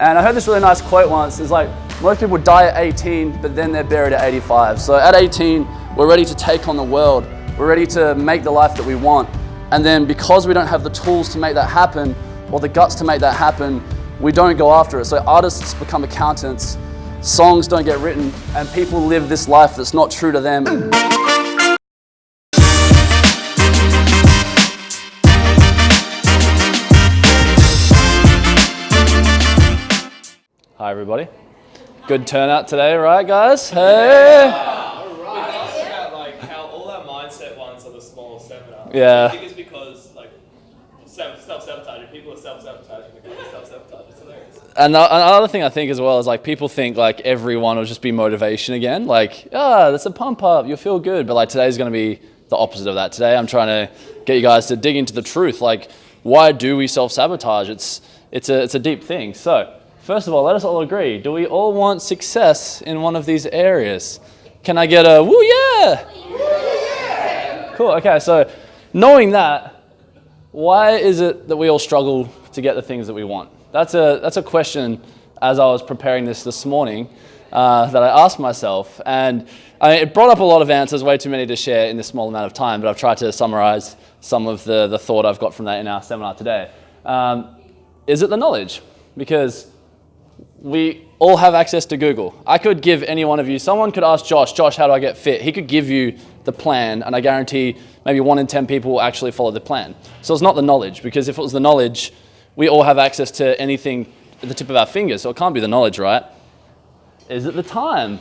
And I heard this really nice quote once. It's like, most people die at 18, but then they're buried at 85. So at 18, we're ready to take on the world. We're ready to make the life that we want. And then because we don't have the tools to make that happen, or the guts to make that happen, we don't go after it. So artists become accountants, songs don't get written, and people live this life that's not true to them. Hi everybody. Good turnout today, right guys? Hey! About like how all our mindset ones are the small seminar. Yeah. I think it's because like self-sabotaging, people are self-sabotaging, self-sabotage. It's hilarious. And another thing I think as well is like people think like everyone will just be motivation again. Like, that's a pump up, you'll feel good. But like today's gonna be the opposite of that. Today I'm trying to get you guys to dig into the truth. Like, why do we self-sabotage? It's a deep thing. So, first of all, let us all agree. Do we all want success in one of these areas? Can I get a woo yeah? Woo yeah! Cool, okay, so knowing that, why is it that we all struggle to get the things that we want? That's a question as I was preparing this morning that I asked myself. And it brought up a lot of answers, way too many to share in this small amount of time, but I've tried to summarize some of the thought I've got from that in our seminar today. Is it the knowledge? Because we all have access to Google. I could give any one of you, someone could ask Josh, how do I get fit? He could give you the plan, and I guarantee maybe 1 in 10 people will actually follow the plan. So it's not the knowledge, because if it was the knowledge, we all have access to anything at the tip of our fingers, so it can't be the knowledge, right? Is it the time?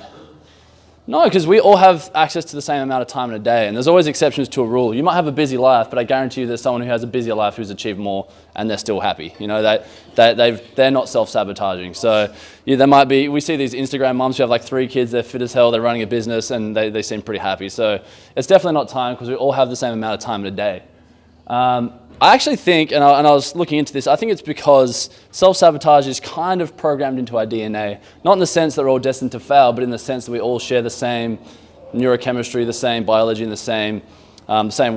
No, because we all have access to the same amount of time in a day, and there's always exceptions to a rule. You might have a busy life, but I guarantee you there's someone who has a busier life who's achieved more, and they're still happy. You know, they're not self-sabotaging. So yeah, there might be, we see these Instagram moms who have like 3 kids, they're fit as hell, they're running a business, and they seem pretty happy. So it's definitely not time, because we all have the same amount of time in a day. I actually think, and I was looking into this, I think it's because self-sabotage is kind of programmed into our DNA. Not in the sense that we're all destined to fail, but in the sense that we all share the same neurochemistry, the same biology, and the same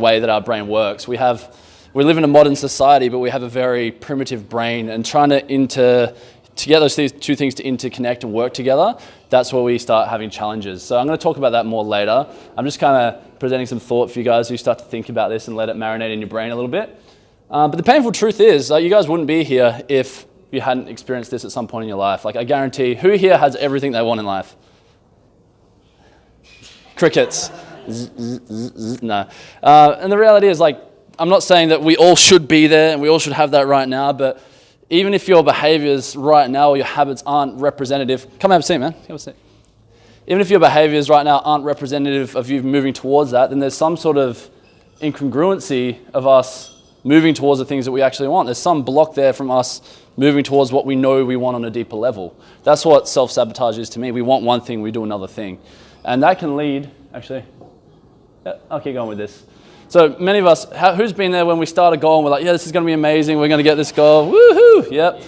way that our brain works. We live in a modern society, but we have a very primitive brain, and trying to get those two things to interconnect and work together, that's where we start having challenges. So I'm going to talk about that more later. I'm just kind of presenting some thought for you guys who start to think about this and let it marinate in your brain a little bit. But the painful truth is, you guys wouldn't be here if you hadn't experienced this at some point in your life. Like, I guarantee, who here has everything they want in life? Crickets. No. And the reality is, like, I'm not saying that we all should be there and we all should have that right now, but even if your behaviors right now or your habits aren't representative, come have a seat, man. Have a seat. Even if your behaviors right now aren't representative of you moving towards that, then there's some sort of incongruency of us moving towards the things that we actually want. There's some block there from us moving towards what we know we want on a deeper level. That's what self-sabotage is to me. We want one thing, we do another thing. And that can lead, actually, yeah, I'll keep going with this. So many of us, who's been there when we start a goal and we're like, yeah, this is going to be amazing, we're going to get this goal, woohoo, yep.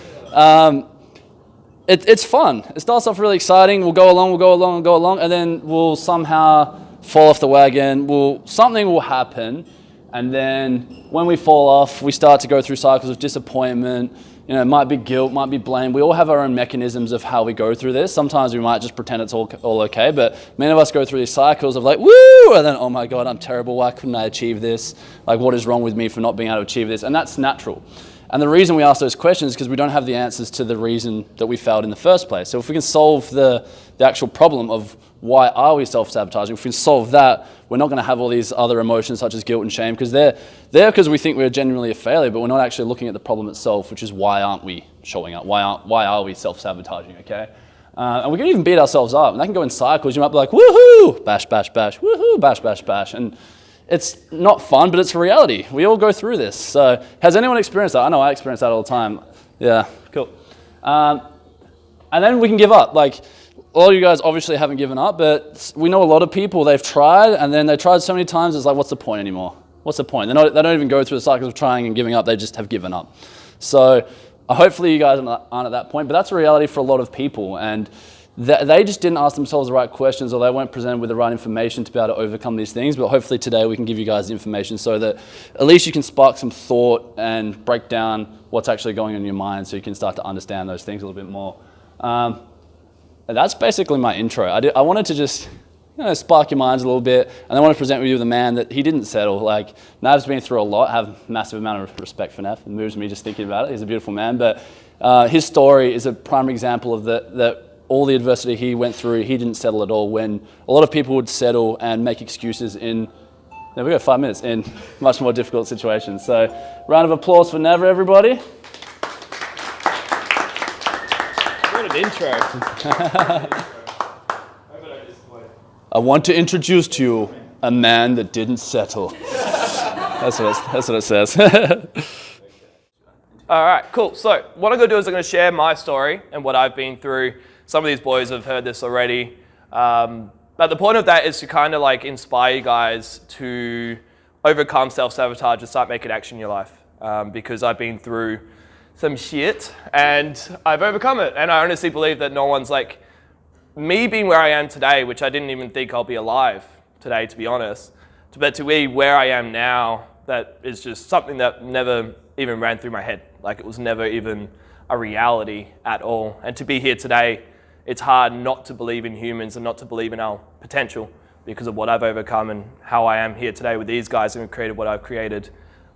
It's fun. It starts off really exciting, we'll go along, and then we'll somehow fall off the wagon, something will happen, and then when we fall off, we start to go through cycles of disappointment. You know, it might be guilt, might be blame. We all have our own mechanisms of how we go through this. Sometimes we might just pretend it's all okay, but many of us go through these cycles of like, woo, and then, oh my God, I'm terrible. Why couldn't I achieve this? Like, what is wrong with me for not being able to achieve this? And that's natural. And the reason we ask those questions is because we don't have the answers to the reason that we failed in the first place. So if we can solve the actual problem of why are we self-sabotaging, if we can solve that, we're not going to have all these other emotions such as guilt and shame, because they're because we think we're genuinely a failure, but we're not actually looking at the problem itself, which is why aren't we showing up? Why are we self-sabotaging, okay? And we can even beat ourselves up, and that can go in cycles. You might be like, woohoo, bash, bash, bash, woohoo, bash, bash, bash. And it's not fun, but it's a reality. We all go through this. So has anyone experienced that? I know I experience that all the time. Yeah, cool. And then we can give up. Like, all you guys obviously haven't given up, but we know a lot of people, they've tried, and then they tried so many times, it's like, what's the point anymore? What's the point? They don't even go through the cycles of trying and giving up, they just have given up. So hopefully you guys aren't at that point, but that's a reality for a lot of people, and they just didn't ask themselves the right questions, or they weren't presented with the right information to be able to overcome these things. But hopefully today we can give you guys the information so that at least you can spark some thought and break down what's actually going on in your mind so you can start to understand those things a little bit more. And that's basically my intro. I wanted to just spark your minds a little bit, and I want to present with you the man that he didn't settle. Like, Nav's been through a lot. I have a massive amount of respect for Nav. It moves me just thinking about it. He's a beautiful man, but his story is a prime example of that all the adversity he went through, he didn't settle at all, when a lot of people would settle and make excuses in, there we go, 5 minutes, in much more difficult situations. So, round of applause for Nav, everybody. What an intro. I want to introduce to you a man that didn't settle. That's what it says. All right, cool. So what I'm going to do is I'm going to share my story and what I've been through. Some of these boys have heard this already. But the point of that is to kind of like inspire you guys to overcome self-sabotage and start making action in your life. Because I've been through some shit and I've overcome it. And I honestly believe that no one's like, me being where I am today, which I didn't even think I'll be alive today, to be honest, but to be where I am now, that is just something that never even ran through my head. Like, it was never even a reality at all. And to be here today, it's hard not to believe in humans and not to believe in our potential because of what I've overcome and how I am here today with these guys who created what I've created,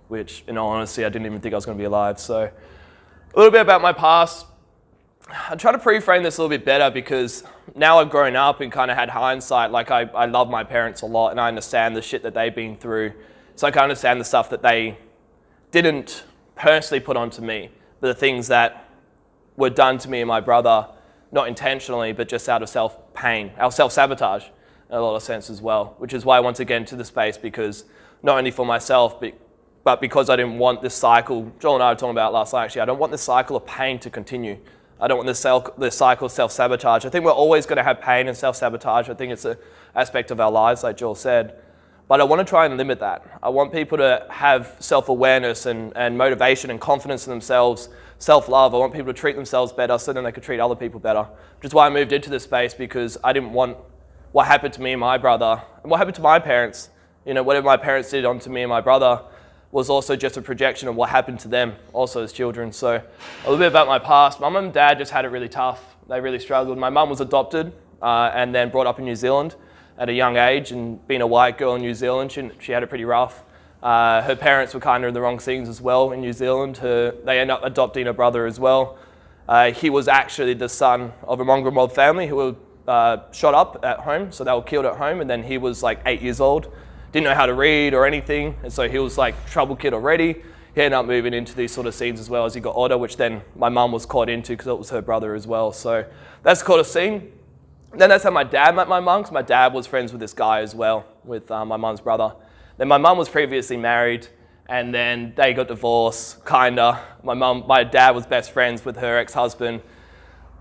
which, in all honesty, I didn't even think I was going to be alive. So, a little bit about my past. I'm trying to pre-frame this a little bit better because now I've grown up and kind of had hindsight. Like, I love my parents a lot and I understand the shit that they've been through. So I can understand the stuff that they didn't personally put onto me, but the things that were done to me and my brother, not intentionally, but just out of self-pain, our self-sabotage in a lot of sense as well, which is why I want to get into the space, because not only for myself, but because I didn't want this cycle, Joel and I were talking about last night actually, I don't want this cycle of pain to continue. I don't want this cycle of self-sabotage. I think we're always going to have pain and self-sabotage. I think it's an aspect of our lives, like Joel said. But I want to try and limit that. I want people to have self-awareness and motivation and confidence in themselves, self-love. I want people to treat themselves better so then they could treat other people better, which is why I moved into this space, because I didn't want what happened to me and my brother, and what happened to my parents. Whatever my parents did onto me and my brother was also just a projection of what happened to them also as children. So a little bit about my past. My mum and dad just had it really tough. They really struggled. My mum was adopted and then brought up in New Zealand at a young age, and being a white girl in New Zealand, she had it pretty rough. Her parents were kind of in the wrong things as well in New Zealand. They ended up adopting a brother as well. He was actually the son of a mongrel mob family who were shot up at home, so they were killed at home, and then he was like 8 years old. Didn't know how to read or anything, and so he was like trouble kid already. He ended up moving into these sort of scenes as well as he got older, which then my mum was caught into because it was her brother as well. So that's called a scene. Then that's how my dad met my mum, because my dad was friends with this guy as well, with my mum's brother. Then my mum was previously married, and then they got divorced, kinda. My dad was best friends with her ex-husband.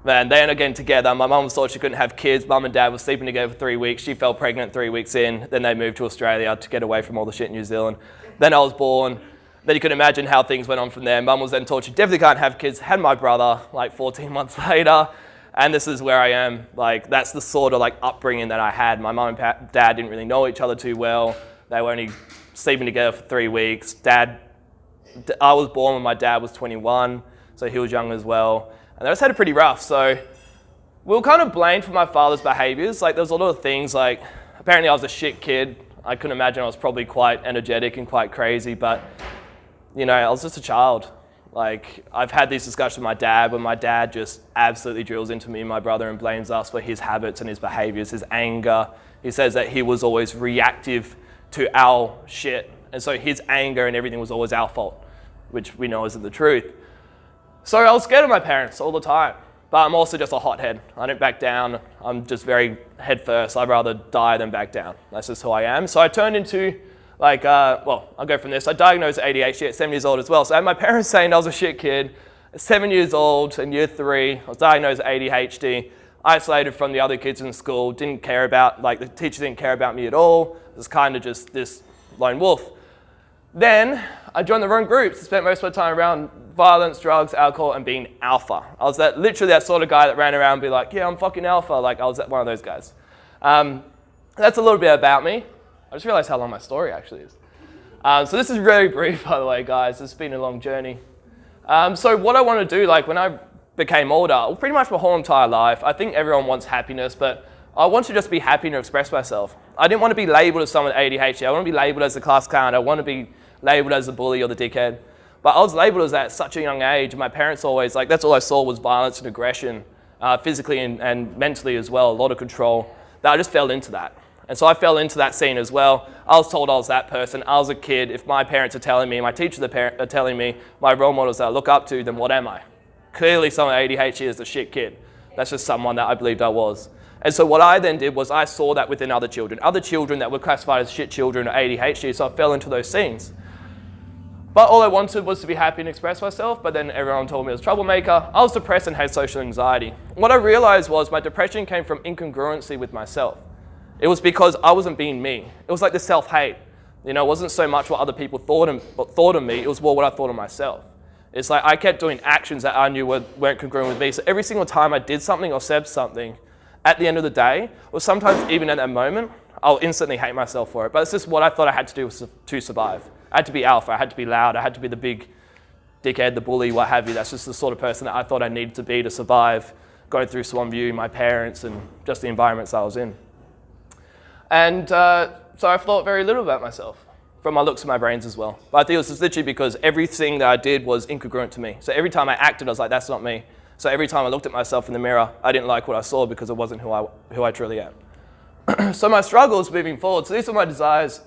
And they ended up getting together. My mum thought she couldn't have kids. Mum and dad were sleeping together for 3 weeks. She fell pregnant 3 weeks in. Then they moved to Australia to get away from all the shit in New Zealand. Then I was born. Then you can imagine how things went on from there. Mum was then told she definitely can't have kids. Had my brother like 14 months later. And this is where I am. Like, that's the sort of like upbringing that I had. My mum and dad didn't really know each other too well. They were only sleeping together for 3 weeks. I was born when my dad was 21, so he was young as well. And they just had it pretty rough. So we were kind of blamed for my father's behaviors. Like, there was a lot of things like, apparently I was a shit kid. I couldn't imagine I was probably quite energetic and quite crazy, but I was just a child. Like, I've had these discussions with my dad when my dad just absolutely drills into me and my brother and blames us for his habits and his behaviors, his anger. He says that he was always reactive to our shit. And so his anger and everything was always our fault, which we know isn't the truth. So I was scared of my parents all the time, but I'm also just a hothead. I don't back down. I'm just very head first. I'd rather die than back down. That's just who I am. So I turned into I'll go from this. I diagnosed ADHD at 7 years old as well. So I had my parents saying I was a shit kid. At 7 years old, in year 3, I was diagnosed with ADHD, isolated from the other kids in school, the teachers didn't care about me at all. It was kind of just this lone wolf. Then I joined the wrong groups. I spent most of my time around violence, drugs, alcohol, and being alpha. I was literally that sort of guy that ran around and be like, yeah, I'm fucking alpha. Like, I was one of those guys. That's a little bit about me. I just realized how long my story actually is. So this is very brief, by the way, guys. It's been a long journey. So what I want to do, like when I became older, pretty much my whole entire life, I think everyone wants happiness, but I want to just be happy and express myself. I didn't want to be labelled as someone with ADHD. I want to be labelled as the class clown. I want to be labelled as the bully or the dickhead. But I was labelled as that at such a young age. My parents always, like, that's all I saw was violence and aggression, physically and mentally as well, a lot of control, that I just fell into that. And so I fell into that scene as well. I was told I was that person. I was a kid. If my parents are telling me, my teachers are telling me, my role models that I look up to, then what am I? Clearly someone with ADHD is the shit kid. That's just someone that I believed I was. And so what I then did was I saw that within other children that were classified as shit children or ADHD, so I fell into those scenes. But all I wanted was to be happy and express myself, but then everyone told me I was a troublemaker. I was depressed and had social anxiety. What I realized was my depression came from incongruency with myself. It was because I wasn't being me. It was like the self-hate. You know, it wasn't so much what other people thought of me, it was more what I thought of myself. It's like I kept doing actions that I knew weren't congruent with me. So every single time I did something or said something, at the end of the day, or sometimes even at that moment, I'll instantly hate myself for it. But it's just what I thought I had to do to survive. I had to be alpha, I had to be loud, I had to be the big dickhead, the bully, what have you. That's just the sort of person that I thought I needed to be to survive, going through Swanview, my parents, and just the environments I was in. And so I thought very little about myself, from my looks and my brains as well. But I think it was just literally because everything that I did was incongruent to me. So every time I acted, I was like, that's not me. So every time I looked at myself in the mirror, I didn't like what I saw because it wasn't who I truly am. So my struggles moving forward, so these were my desires,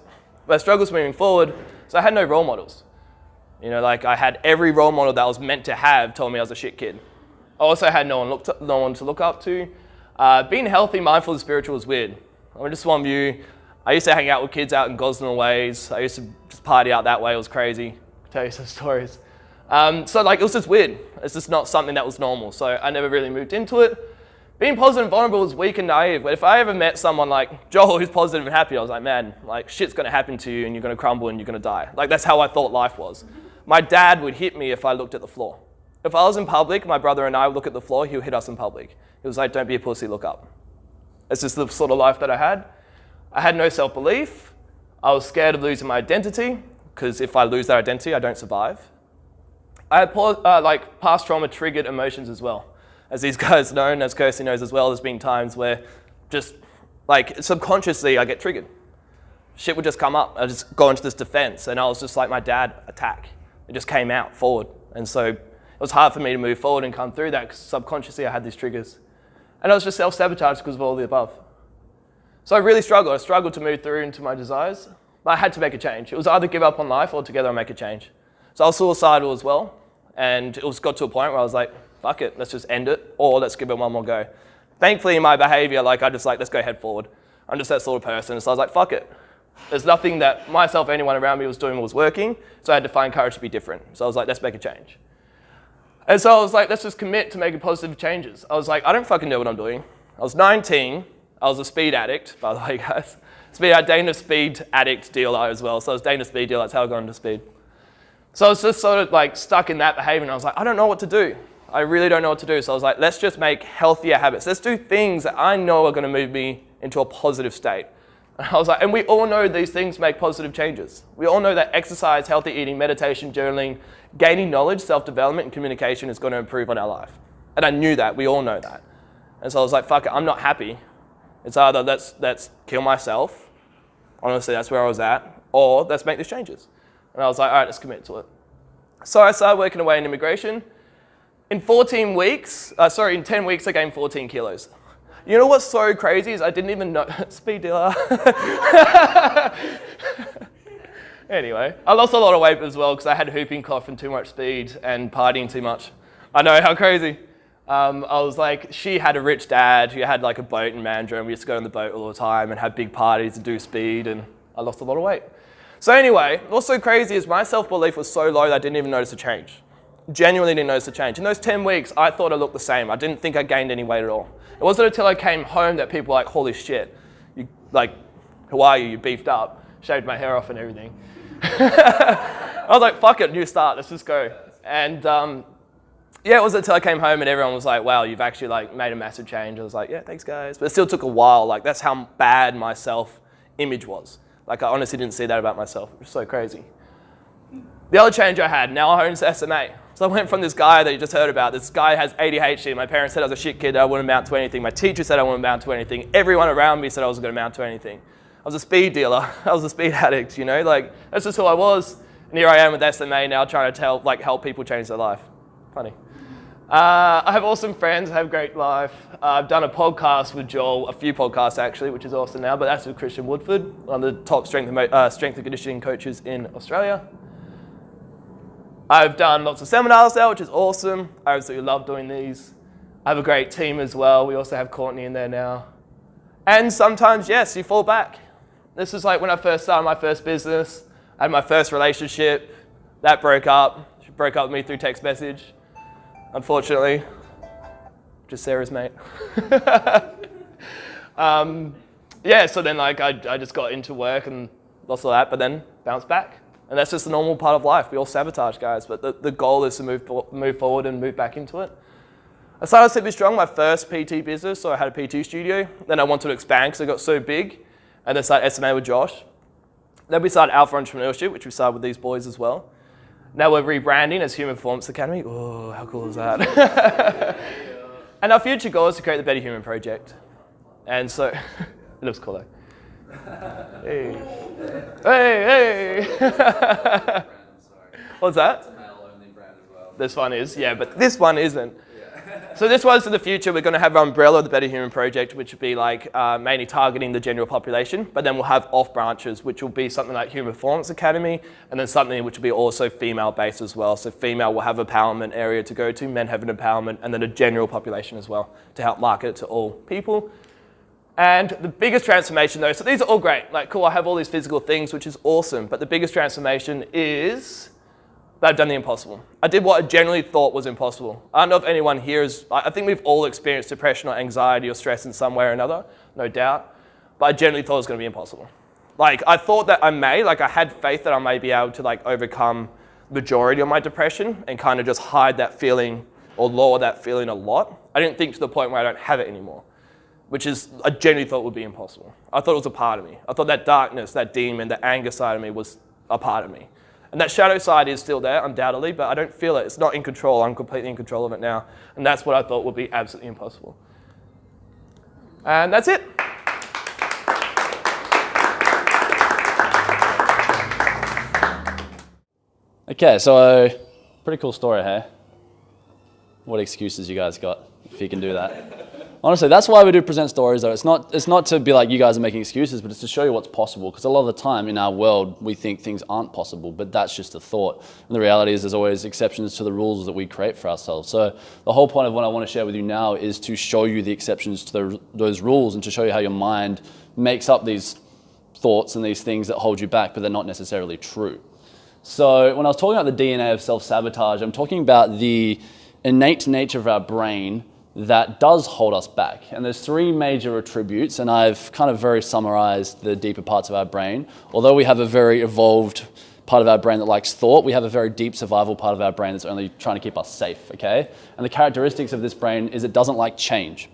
my struggles moving forward, so I had no role models. You know, like I had every role model that I was meant to have told me I was a shit kid. I also had no one to look up to. Being healthy, mindful, and spiritual was weird. I went to Swanview. I used to hang out with kids out in Gosnell ways. I used to just party out that way. It was crazy. I'll tell you some stories. So like it was just weird. It's just not something that was normal. So I never really moved into it. Being positive and vulnerable was weak and naive. But if I ever met someone like Joel who's positive and happy, I was like, man, like shit's gonna happen to you and you're gonna crumble and you're gonna die. Like that's how I thought life was. My dad would hit me if I looked at the floor. If I was in public, my brother and I would look at the floor, he would hit us in public. He was like, don't be a pussy, look up. It's just the sort of life that I had. I had no self-belief. I was scared of losing my identity because if I lose that identity, I don't survive. I had past trauma triggered emotions as well. As these guys know, and as Kirsty knows as well, there's been times where just like subconsciously I get triggered. Shit would just come up. I just go into this defense and I was just like my dad attack. It just came out forward. And so it was hard for me to move forward and come through that because subconsciously I had these triggers. And I was just self-sabotage because of all the above. So I really struggled. I struggled to move through into my desires, but I had to make a change. It was either give up on life or together make a change. So I was suicidal as well. And it got to a point where I was like, fuck it, let's just end it, or let's give it one more go. Thankfully, in my behavior, like I just like, let's go head forward. I'm just that sort of person. So I was like, fuck it. There's nothing that myself, anyone around me was doing was working. So I had to find courage to be different. So I was like, let's make a change. And so I was like, let's just commit to making positive changes. I was like, I don't fucking know what I'm doing. I was 19. I was a speed addict, by the way, guys. Dana speed addict dealer as well. So I was Dana speed dealer. That's how I got into speed. So I was just sort of like stuck in that behavior. And I was like, I don't know what to do. I really don't know what to do. So I was like, let's just make healthier habits. Let's do things that I know are going to move me into a positive state. And I was like, and we all know these things make positive changes. We all know that exercise, healthy eating, meditation, journaling, gaining knowledge, self-development, and communication is going to improve on our life. And I knew that. We all know that. And so I was like, fuck it, I'm not happy. It's either let's kill myself. Honestly, that's where I was at. Or let's make these changes. And I was like, all right, let's commit to it. So I started working away in immigration. In 10 weeks, I gained 14 kilos. You know what's so crazy is I didn't even know, speed dealer. Anyway, I lost a lot of weight as well because I had whooping cough and too much speed and partying too much. I know, how crazy. I was like, she had a rich dad who had like a boat in Mandurah and we used to go on the boat all the time and have big parties and do speed and I lost a lot of weight. So anyway, what's so crazy is my self-belief was so low that I didn't even notice a change. Genuinely didn't notice a change. In those 10 weeks, I thought I looked the same. I didn't think I gained any weight at all. It wasn't until I came home that people were like, holy shit, you like, who are you? You beefed up, shaved my hair off and everything. I was like, fuck it, new start, let's just go. And yeah, it wasn't until I came home and everyone was like, wow, you've actually like made a massive change. I was like, yeah, thanks guys. But it still took a while. Like that's how bad my self-image was. Like I honestly didn't see that about myself. It was so crazy. The other change I had, now I own SMA. So So I went from this guy that you just heard about. This guy has ADHD. My parents said I was a shit kid. I wouldn't amount to anything. My teacher said I wouldn't amount to anything. Everyone around me said I wasn't going to amount to anything. I was a speed dealer. I was a speed addict, you know? Like, that's just who I was. And here I am with SMA now trying to help people change their life. Funny. I have awesome friends. I have a great life. I've done a podcast with Joel, a few podcasts actually, which is awesome now, but that's with Christian Woodford, one of the top strength and conditioning coaches in Australia. I've done lots of seminars now, which is awesome. I absolutely love doing these. I have a great team as well. We also have Courtney in there now. And sometimes, yes, you fall back. This is like when I first started my first business. I had my first relationship. That broke up. She broke up with me through text message, unfortunately. Just Sarah's mate. Yeah, so then like I just got into work and lost all that, but then bounced back. And that's just the normal part of life. We all sabotage, guys, but the goal is to move forward and move back into it. I started Simply Strong, my first PT business, so I had a PT studio. Then I wanted to expand because it got so big, and then started SMA with Josh. Then we started Alpha Entrepreneurship, which we started with these boys as well. Now we're rebranding as Human Performance Academy. Oh, how cool is that? And our future goal is to create the Better Human Project. And so, it looks cool though. Hey. Hey, hey. What's that? It's a male-only brand as well. This one is, yeah, but this one isn't. Yeah. So this one's in the future. We're going to have an umbrella of the Better Human Project, which would be like mainly targeting the general population, but then we'll have off branches, which will be something like Human Performance Academy, and then something which will be also female-based as well. So female will have empowerment area to go to, men have an empowerment, and then a general population as well to help market it to all people. And the biggest transformation though, so these are all great, like cool, I have all these physical things, which is awesome, but the biggest transformation is that I've done the impossible. I did what I generally thought was impossible. I don't know if anyone here is, I think we've all experienced depression or anxiety or stress in some way or another, no doubt, but I generally thought it was going to be impossible. Like I thought that I had faith that I may be able to like overcome the majority of my depression and kind of just hide that feeling or lower that feeling a lot. I didn't think to the point where I don't have it anymore, which is, I genuinely thought would be impossible. I thought it was a part of me. I thought that darkness, that demon, that anger side of me was a part of me. And that shadow side is still there, undoubtedly, but I don't feel it. It's not in control. I'm completely in control of it now. And that's what I thought would be absolutely impossible. And that's it. Okay, so pretty cool story, hey? What excuses you guys got, if you can do that. Honestly, that's why we do present stories, though. It's not to be like you guys are making excuses, but it's to show you what's possible. Because a lot of the time in our world, we think things aren't possible, but that's just a thought. And the reality is there's always exceptions to the rules that we create for ourselves. So the whole point of what I want to share with you now is to show you the exceptions to those rules and to show you how your mind makes up these thoughts and these things that hold you back, but they're not necessarily true. So when I was talking about the DNA of self-sabotage, I'm talking about the innate nature of our brain that does hold us back. And there's three major attributes, and I've kind of very summarized the deeper parts of our brain. Although we have a very evolved part of our brain that likes thought, we have a very deep survival part of our brain that's only trying to keep us safe, okay? And the characteristics of this brain is it doesn't like change.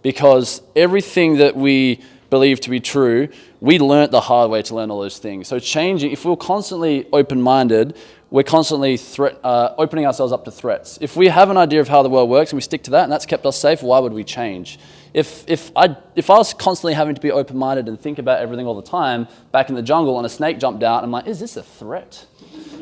Because everything that we believe to be true, we learnt the hard way to learn all those things. So changing, if we're constantly open-minded, we're constantly opening ourselves up to threats. If we have an idea of how the world works and we stick to that and that's kept us safe, why would we change? If I was constantly having to be open-minded and think about everything all the time, back in the jungle and a snake jumped out, I'm like, is this a threat?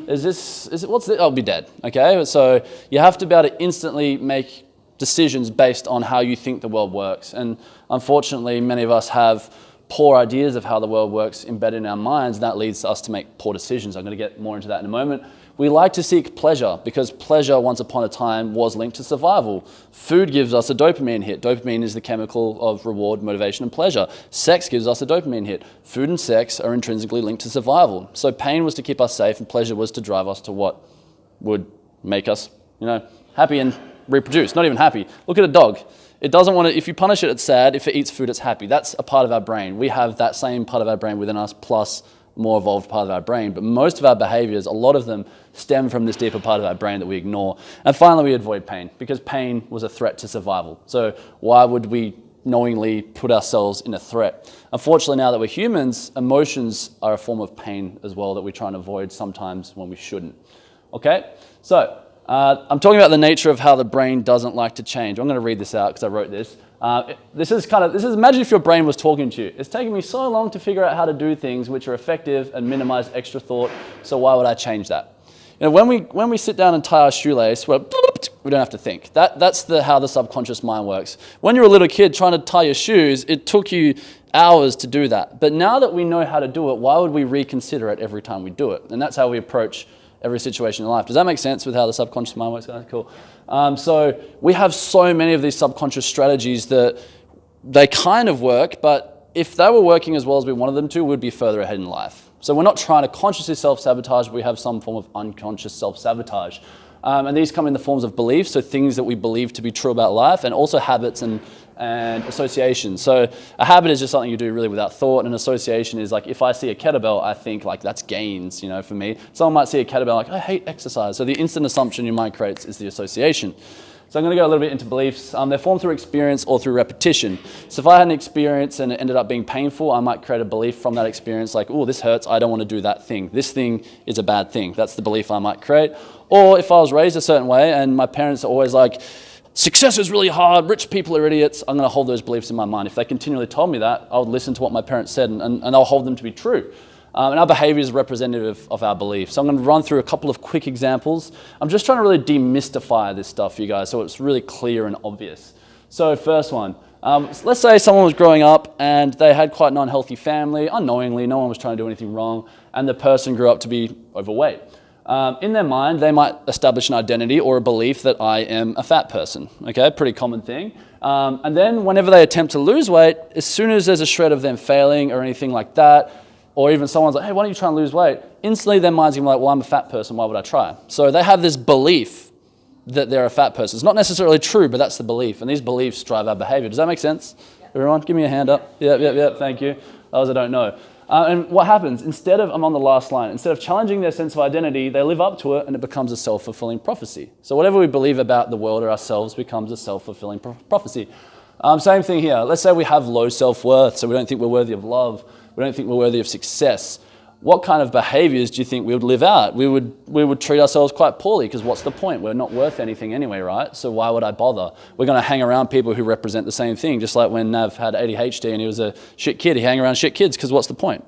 What's this? I'll be dead, okay? So you have to be able to instantly make decisions based on how you think the world works. And unfortunately, many of us have poor ideas of how the world works embedded in our minds, and that leads us to make poor decisions. I'm going to get more into that in a moment. We like to seek pleasure because pleasure once upon a time was linked to survival. Food gives us a dopamine hit. Dopamine is the chemical of reward, motivation, and pleasure. Sex gives us a dopamine hit. Food and sex are intrinsically linked to survival. So pain was to keep us safe and pleasure was to drive us to what would make us, happy and reproduce. Not even happy. Look at a dog. It doesn't want to, if you punish it, it's sad. If it eats food, it's happy. That's a part of our brain. We have that same part of our brain within us, plus more evolved part of our brain. But most of our behaviors, a lot of them stem from this deeper part of our brain that we ignore. And finally, we avoid pain because pain was a threat to survival. So why would we knowingly put ourselves in a threat? Unfortunately, now that we're humans, emotions are a form of pain as well that we try and avoid sometimes when we shouldn't. Okay? So I'm talking about the nature of how the brain doesn't like to change. I'm going to read this out because I wrote this. Imagine if your brain was talking to you. It's taken me so long to figure out how to do things which are effective and minimize extra thought, so why would I change that? When we sit down and tie our shoelace, we don't have to think. That's how the subconscious mind works. When you're a little kid trying to tie your shoes, it took you hours to do that. But now that we know how to do it, why would we reconsider it every time we do it? And that's how we approach every situation in life. Does that make sense with how the subconscious mind works, guys? Cool. So we have so many of these subconscious strategies that they kind of work, but if they were working as well as we wanted them to, we'd be further ahead in life. So we're not trying to consciously self-sabotage, we have some form of unconscious self-sabotage. And these come in the forms of beliefs, so things that we believe to be true about life, and also habits and associations. So a habit is just something you do really without thought, and an association is like, if I see a kettlebell, I think like that's gains, for me. Someone might see a kettlebell like, I hate exercise. So the instant assumption your mind creates is the association. So I'm going to go a little bit into beliefs. They're formed through experience or through repetition. So if I had an experience and it ended up being painful, I might create a belief from that experience like, oh, this hurts, I don't want to do that thing. This thing is a bad thing. That's the belief I might create. Or if I was raised a certain way and my parents are always like, success is really hard, rich people are idiots, I'm going to hold those beliefs in my mind. If they continually told me that, I would listen to what my parents said and I'll hold them to be true. And our behavior is representative of our beliefs. So I'm going to run through a couple of quick examples. I'm just trying to really demystify this stuff for you guys so it's really clear and obvious. So first one, let's say someone was growing up and they had quite an unhealthy family, unknowingly, no one was trying to do anything wrong, and the person grew up to be overweight. In their mind, they might establish an identity or a belief that I am a fat person, okay? Pretty common thing. And then whenever they attempt to lose weight, as soon as there's a shred of them failing or anything like that, or even someone's like, hey, why don't you try and lose weight? Instantly their mind's gonna be like, well, I'm a fat person, why would I try? So they have this belief that they're a fat person. It's not necessarily true, but that's the belief. And these beliefs drive our behavior. Does that make sense? Yep. Everyone, give me a hand up. Yep, thank you. Others I don't know. And what happens, I'm on the last line, instead of challenging their sense of identity, they live up to it and it becomes a self-fulfilling prophecy. So whatever we believe about the world or ourselves becomes a self-fulfilling prophecy. Same thing here. Let's say we have low self-worth, so we don't think we're worthy of love. We don't think we're worthy of success. What kind of behaviors do you think we would live out? We would treat ourselves quite poorly because what's the point? We're not worth anything anyway, right? So why would I bother? We're going to hang around people who represent the same thing, just like when Nav had ADHD and he was a shit kid. He hang around shit kids because what's the point?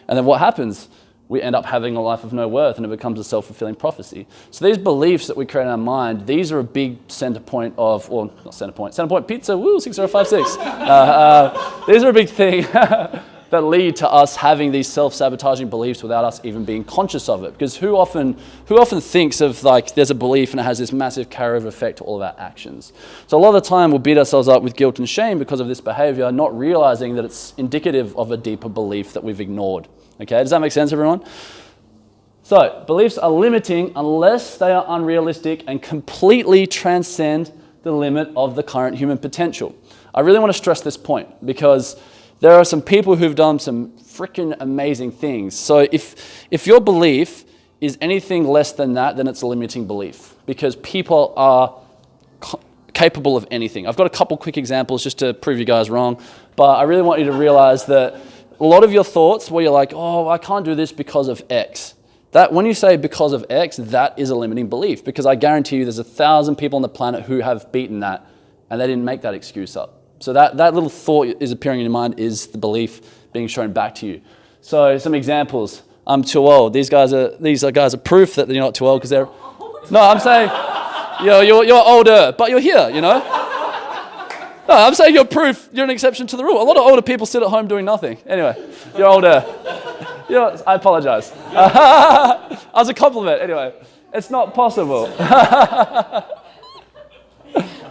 And then what happens? We end up having a life of no worth and it becomes a self-fulfilling prophecy. So these beliefs that we create in our mind, these are a big center point of, or not center point pizza, woo, 6056. These are a big thing that lead to us having these self-sabotaging beliefs without us even being conscious of it. Because who often thinks of like there's a belief and it has this massive carryover effect to all of our actions? So a lot of the time we'll beat ourselves up with guilt and shame because of this behavior, not realizing that it's indicative of a deeper belief that we've ignored. Okay, does that make sense, everyone? So beliefs are limiting unless they are unrealistic and completely transcend the limit of the current human potential. I really want to stress this point because there are some people who've done some freaking amazing things. So if your belief is anything less than that, then it's a limiting belief because people are capable of anything. I've got a couple quick examples just to prove you guys wrong, but I really want you to realize that a lot of your thoughts where you're like, oh, I can't do this because of X. That when you say because of X, that is a limiting belief because I guarantee you there's 1,000 people on the planet who have beaten that and they didn't make that excuse up. So that little thought is appearing in your mind is the belief being shown back to you. So some examples. I'm too old. These guys are proof that you're not too old because they're... No, I'm saying you're older, but you're here, No, I'm saying you're proof. You're an exception to the rule. A lot of older people sit at home doing nothing. Anyway, you're older. I apologize. As a compliment. Anyway, it's not possible.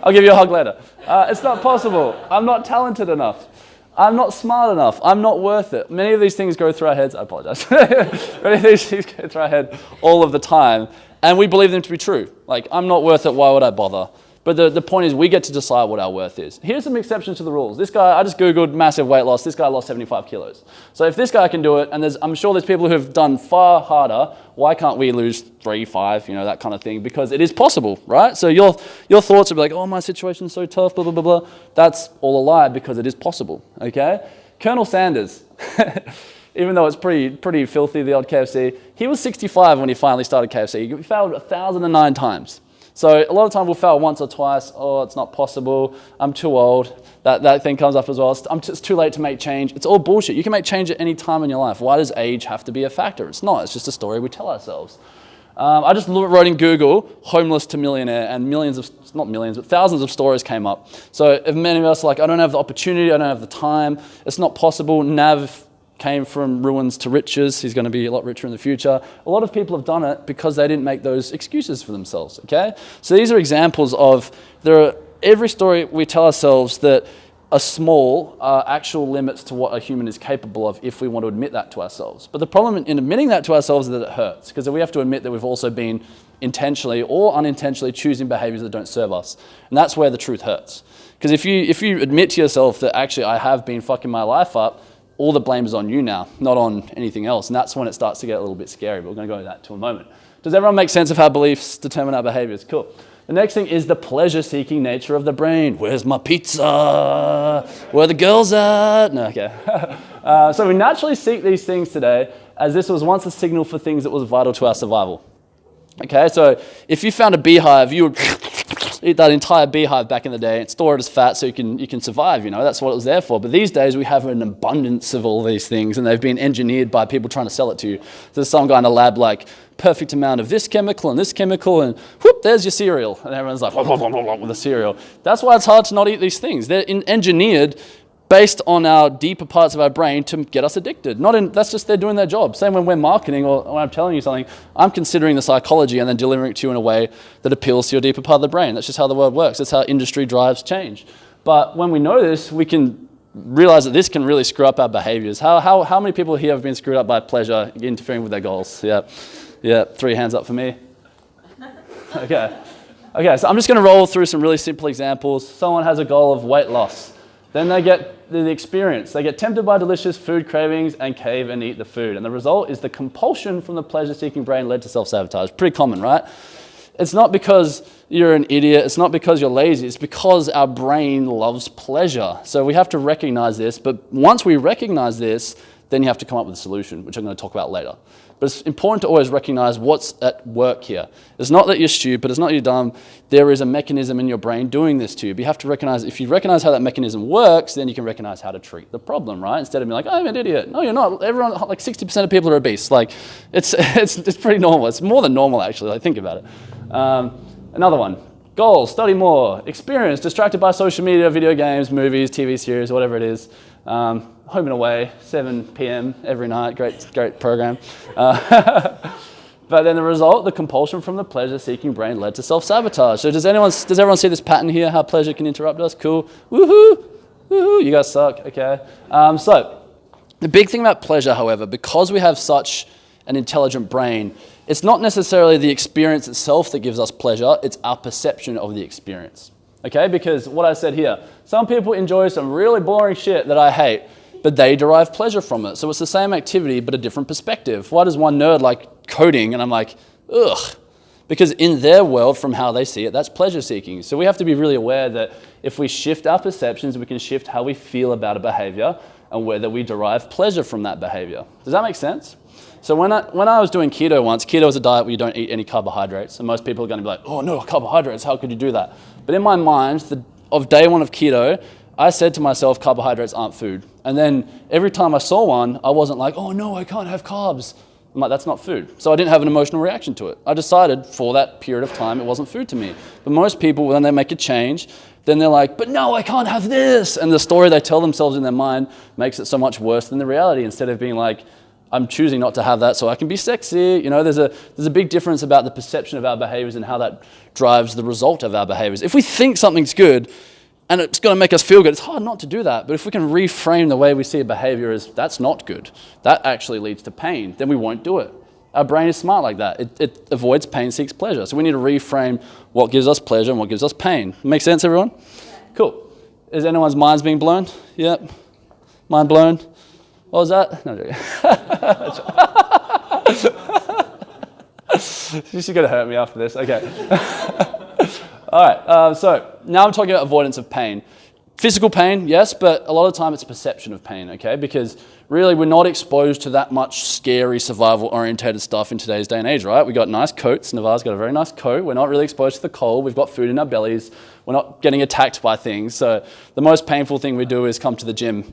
I'll give you a hug later. It's not possible. I'm not talented enough. I'm not smart enough. I'm not worth it. Many of these things go through our heads. I apologize. Many of these things go through our head all of the time, and we believe them to be true. Like, I'm not worth it. Why would I bother? But the point is we get to decide what our worth is. Here's some exceptions to the rules. This guy, I just Googled massive weight loss. This guy lost 75 kilos. So if this guy can do it, and I'm sure there's people who have done far harder, why can't we lose 3, 5, that kind of thing? Because it is possible, right? So your thoughts will be like, oh, my situation's so tough, blah, blah, blah, blah. That's all a lie because it is possible, okay? Colonel Sanders, even though it's pretty filthy, the old KFC, he was 65 when he finally started KFC. He failed 1,009 times. So a lot of time we'll fail once or twice. Oh, it's not possible. I'm too old. That thing comes up as well. It's too late to make change. It's all bullshit. You can make change at any time in your life. Why does age have to be a factor? It's not. It's just a story we tell ourselves. I just wrote in Google, homeless to millionaire, and not millions, but thousands of stories came up. So if many of us are like, I don't have the opportunity, I don't have the time, it's not possible. Nav came from ruins to riches. He's going to be a lot richer in the future. A lot of people have done it because they didn't make those excuses for themselves, okay? So these are examples of, every story we tell ourselves that are small are actual limits to what a human is capable of if we want to admit that to ourselves. But the problem in admitting that to ourselves is that it hurts, because we have to admit that we've also been intentionally or unintentionally choosing behaviors that don't serve us. And that's where the truth hurts. Because if you admit to yourself that actually I have been fucking my life up, all the blame is on you now, not on anything else. And that's when it starts to get a little bit scary, but we're going to go into that in a moment. Does everyone make sense of how beliefs determine our behaviors? Cool. The next thing is the pleasure-seeking nature of the brain. Where's my pizza? Where are the girls at? No, okay. So we naturally seek these things today, as this was once a signal for things that was vital to our survival. Okay, so if you found a beehive, you would eat that entire beehive back in the day and store it as fat so you can survive, that's what it was there for. But these days we have an abundance of all these things, and they've been engineered by people trying to sell it to you. There's some guy in a lab like, perfect amount of this chemical, and whoop, there's your cereal. And everyone's like, whoop, whoop, whoop, whoop, with the cereal. That's why it's hard to not eat these things. They're engineered based on our deeper parts of our brain to get us addicted. That's just they're doing their job. Same when we're marketing or when I'm telling you something, I'm considering the psychology and then delivering it to you in a way that appeals to your deeper part of the brain. That's just how the world works. That's how industry drives change. But when we know this, we can realize that this can really screw up our behaviors. How many people here have been screwed up by pleasure interfering with their goals? Yeah, 3 hands up for me. Okay, so I'm just going to roll through some really simple examples. Someone has a goal of weight loss. Then they get the experience. They get tempted by delicious food cravings and cave and eat the food. And the result is the compulsion from the pleasure-seeking brain led to self-sabotage. Pretty common, right? It's not because you're an idiot. It's not because you're lazy. It's because our brain loves pleasure. So we have to recognize this. But once we recognize this, then you have to come up with a solution, which I'm going to talk about later. But it's important to always recognize what's at work here. It's not that you're stupid. It's not that you're dumb. There is a mechanism in your brain doing this to you. But you have to recognize, if you recognize how that mechanism works, then you can recognize how to treat the problem, right? Instead of being like, oh, I'm an idiot. No, you're not. Everyone, like 60% of people are obese. Like, it's pretty normal. It's more than normal, actually. Like, think about it. Another one. Goals, study more. Experience, distracted by social media, video games, movies, TV series, whatever it is. Home and Away, 7 p.m. every night, great program. But then the result, the compulsion from the pleasure-seeking brain led to self-sabotage. So does everyone see this pattern here, how pleasure can interrupt us? Cool. Woohoo! Woohoo! You guys suck, okay. So the big thing about pleasure, however, because we have such an intelligent brain, it's not necessarily the experience itself that gives us pleasure, it's our perception of the experience. Okay, because what I said here, some people enjoy some really boring shit that I hate, but they derive pleasure from it. So it's the same activity, but a different perspective. Why does one nerd like coding and I'm like, ugh? Because in their world, from how they see it, that's pleasure seeking. So we have to be really aware that if we shift our perceptions, we can shift how we feel about a behavior and whether we derive pleasure from that behavior. Does that make sense? So when I was doing keto once, keto is a diet where you don't eat any carbohydrates. And most people are going to be like, oh no, carbohydrates, how could you do that? But in my mind, of day one of keto, I said to myself, carbohydrates aren't food. And then every time I saw one, I wasn't like, oh no, I can't have carbs. I'm like, that's not food. So I didn't have an emotional reaction to it. I decided for that period of time, it wasn't food to me. But most people, when they make a change, then they're like, but no, I can't have this. And the story they tell themselves in their mind makes it so much worse than the reality, instead of being like, I'm choosing not to have that so I can be sexy. There's a big difference about the perception of our behaviors and how that drives the result of our behaviors. If we think something's good and it's going to make us feel good, it's hard not to do that. But if we can reframe the way we see a behavior as that's not good, that actually leads to pain, then we won't do it. Our brain is smart like that. It avoids pain, seeks pleasure. So we need to reframe what gives us pleasure and what gives us pain. Make sense, everyone? Cool. Is anyone's minds being blown? Yep. Mind blown? What was that? No, She's going to hurt me after this. Okay. All right. So now I'm talking about avoidance of pain. Physical pain, yes, but a lot of the time it's a perception of pain, okay? Because really we're not exposed to that much scary survival-orientated stuff in today's day and age, right? We got nice coats. Navarre's got a very nice coat. We're not really exposed to the cold. We've got food in our bellies. We're not getting attacked by things. So the most painful thing we do is come to the gym.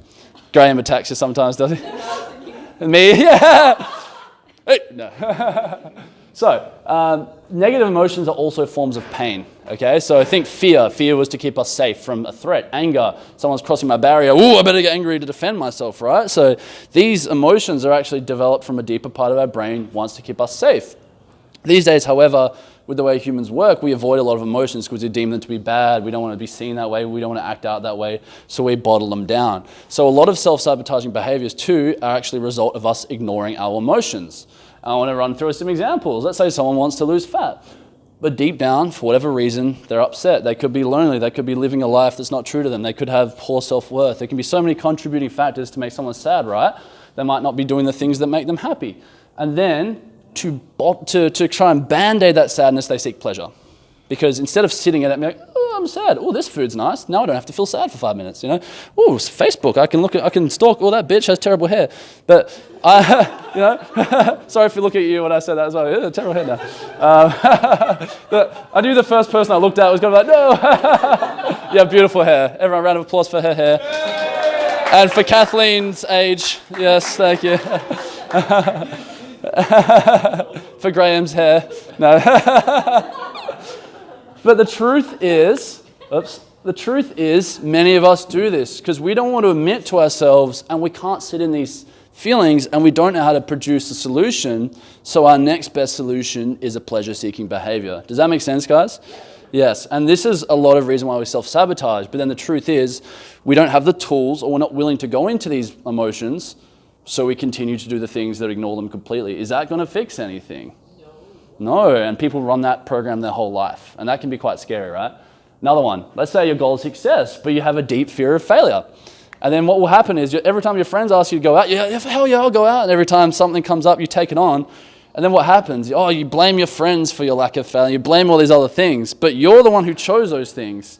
Graham attacks you sometimes, does he? Me? Yeah. Hey, no. So, negative emotions are also forms of pain, okay? So I think fear. Fear was to keep us safe from a threat. Anger, someone's crossing my barrier. Ooh, I better get angry to defend myself, right? So these emotions are actually developed from a deeper part of our brain, wants to keep us safe. These days, however, with the way humans work, we avoid a lot of emotions because we deem them to be bad. We don't want to be seen that way. We don't want to act out that way. So we bottle them down. So a lot of self-sabotaging behaviors too are actually a result of us ignoring our emotions. I want to run through some examples. Let's say someone wants to lose fat, but deep down, for whatever reason, they're upset. They could be lonely. They could be living a life that's not true to them. They could have poor self-worth. There can be so many contributing factors to make someone sad, right? They might not be doing the things that make them happy. And then to try and band-aid that sadness, they seek pleasure. Because instead of sitting at it and be like, oh, I'm sad. Oh, this food's nice. Now I don't have to feel sad for 5 minutes, you know? Oh, it's Facebook. I can stalk. Oh, that bitch has terrible hair. But you know, sorry if you look at you when I said that as well. Yeah, terrible hair now. But I knew the first person I looked at was going to be like, no. You have beautiful hair. Everyone, round of applause for her hair. And for Kathleen's age, yes, thank you. For Graham's hair, no. But the truth is, many of us do this because we don't want to admit to ourselves and we can't sit in these feelings and we don't know how to produce a solution. So our next best solution is a pleasure-seeking behavior. Does that make sense, guys? Yes, and this is a lot of reason why we self-sabotage. But then the truth is, we don't have the tools or we're not willing to go into these emotions, so we continue to do the things that ignore them completely. Is that going to fix anything? No, and people run that program their whole life, and that can be quite scary, right? Another one, let's say your goal is success, but you have a deep fear of failure. And then what will happen is every time your friends ask you to go out, yeah, hell yeah, I'll go out. And every time something comes up, you take it on. And then what happens? Oh, you blame your friends for your lack of failure. You blame all these other things, but you're the one who chose those things.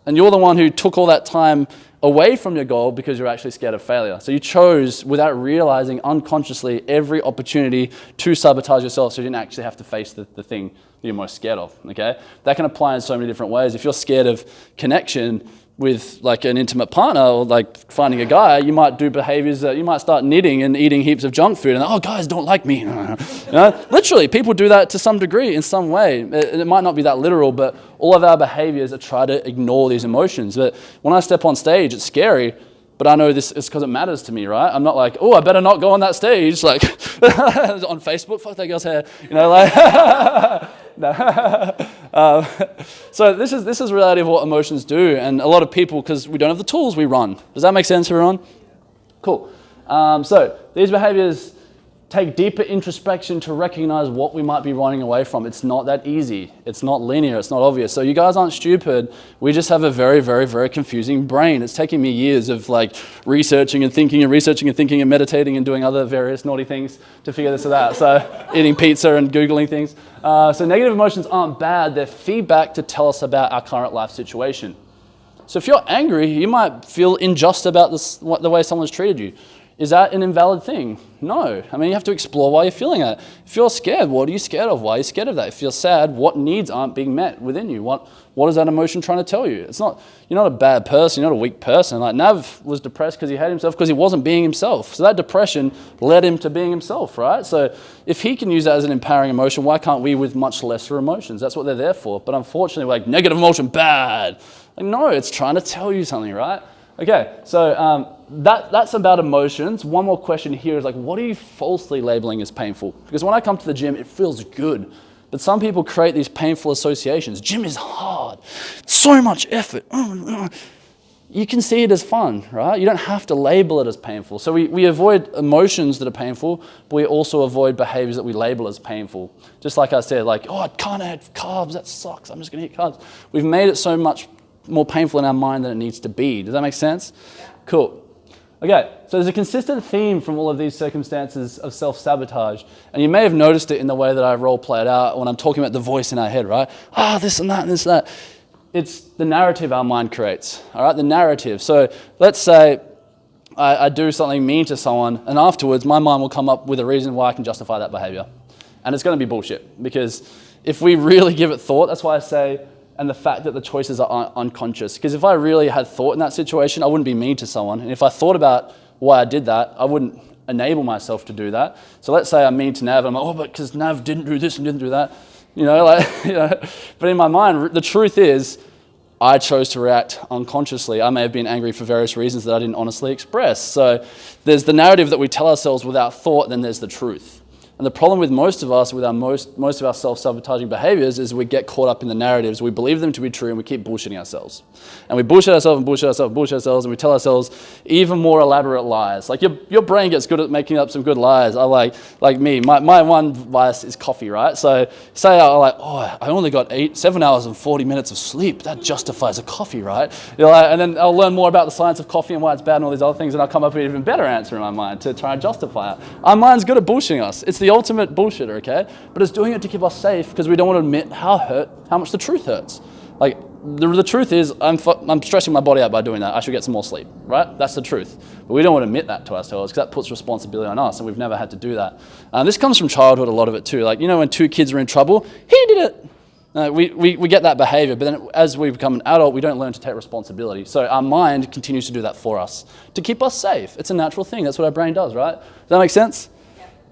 And you're the one who took all that time away from your goal because you're actually scared of failure. So you chose, without realizing unconsciously, every opportunity to sabotage yourself so you didn't actually have to face the thing that you're most scared of, okay? That can apply in so many different ways. If you're scared of connection with like an intimate partner or like finding a guy, you might do behaviors that you might start knitting and eating heaps of junk food and, oh, guys don't like me. You know? Literally, people do that to some degree in some way. It might not be that literal, but all of our behaviors are try to ignore these emotions. But when I step on stage, it's scary, but I know this is because it matters to me, right? I'm not like, oh, I better not go on that stage, like on Facebook, fuck that girl's hair, you know, like. So this is reality of what emotions do, and a lot of people, because we don't have the tools, we run. Does that make sense, everyone? Cool. So these behaviors take deeper introspection to recognize what we might be running away from. It's not that easy. It's not linear. It's not obvious. So you guys aren't stupid. We just have a very, very, very confusing brain. It's taken me years of like researching and thinking and meditating and doing other various naughty things to figure this or that. So eating pizza and Googling things. So negative emotions aren't bad. They're feedback to tell us about our current life situation. So if you're angry, you might feel unjust about the way someone's treated you. Is that an invalid thing? No. I mean, you have to explore why you're feeling that. If you're scared, what are you scared of? Why are you scared of that? If you're sad, what needs aren't being met within you? What is that emotion trying to tell you? You're not a bad person, you're not a weak person. Like Nav was depressed because he hated himself because he wasn't being himself. So that depression led him to being himself, right? So if he can use that as an empowering emotion, why can't we with much lesser emotions? That's what they're there for. But unfortunately, we're like, negative emotion, bad. Like, no, it's trying to tell you something, right? Okay, so that's about emotions. One more question here is like, what are you falsely labeling as painful? Because when I come to the gym, it feels good. But some people create these painful associations. Gym is hard, so much effort. You can see it as fun, right? You don't have to label it as painful. So we avoid emotions that are painful, but we also avoid behaviors that we label as painful. Just like I said, like, oh, I can't have carbs, that sucks, I'm just gonna eat carbs. We've made it so much more painful in our mind than it needs to be. Does that make sense? Yeah. Cool. Okay, so there's a consistent theme from all of these circumstances of self-sabotage. And you may have noticed it in the way that I role play it out when I'm talking about the voice in our head, right? This and that and this and that. It's the narrative our mind creates, all right? The narrative. So let's say I do something mean to someone, and afterwards my mind will come up with a reason why I can justify that behavior. And it's going to be bullshit, because if we really give it thought, that's why I say, and the fact that the choices are unconscious. Because if I really had thought in that situation, I wouldn't be mean to someone. And if I thought about why I did that, I wouldn't enable myself to do that. So let's say I'm mean to Nav, and I'm like, oh, but because Nav didn't do this and didn't do that. But in my mind, the truth is, I chose to react unconsciously. I may have been angry for various reasons that I didn't honestly express. So there's the narrative that we tell ourselves without thought, then there's the truth. And the problem with most of us, with our most of our self-sabotaging behaviors, is we get caught up in the narratives. We believe them to be true, and we keep bullshitting ourselves. And we bullshit ourselves and bullshit ourselves and bullshit ourselves, and we tell ourselves even more elaborate lies. Like your brain gets good at making up some good lies. I like me. My one vice is coffee, right? So say I only got 7 hours and 40 minutes of sleep. That justifies a coffee, right? And then I'll learn more about the science of coffee and why it's bad and all these other things, and I'll come up with an even better answer in my mind to try and justify it. Our mind's good at bullshitting us. It's the ultimate bullshitter, okay? But it's doing it to keep us safe because we don't want to admit how much the truth hurts. Like, the truth is, I'm stressing my body out by doing that. I should get some more sleep, right? That's the truth. But we don't want to admit that to ourselves because that puts responsibility on us, and we've never had to do that. This comes from childhood, a lot of it too. Like, when two kids are in trouble, he did it. We get that behavior, but then as we become an adult, we don't learn to take responsibility. So our mind continues to do that for us to keep us safe. It's a natural thing. That's what our brain does, right? Does that make sense?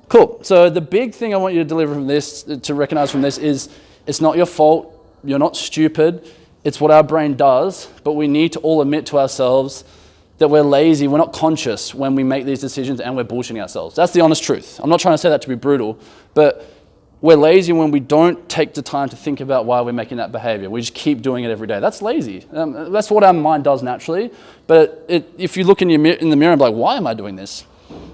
Cool. So the big thing I want you to deliver from this, to recognize from this, is it's not your fault. You're not stupid. It's what our brain does, but we need to all admit to ourselves that we're lazy, we're not conscious when we make these decisions, and we're bullshitting ourselves. That's the honest truth. I'm not trying to say that to be brutal, but we're lazy when we don't take the time to think about why we're making that behavior. We just keep doing it every day. That's lazy. That's what our mind does naturally, but if you look in the mirror and be like, why am I doing this?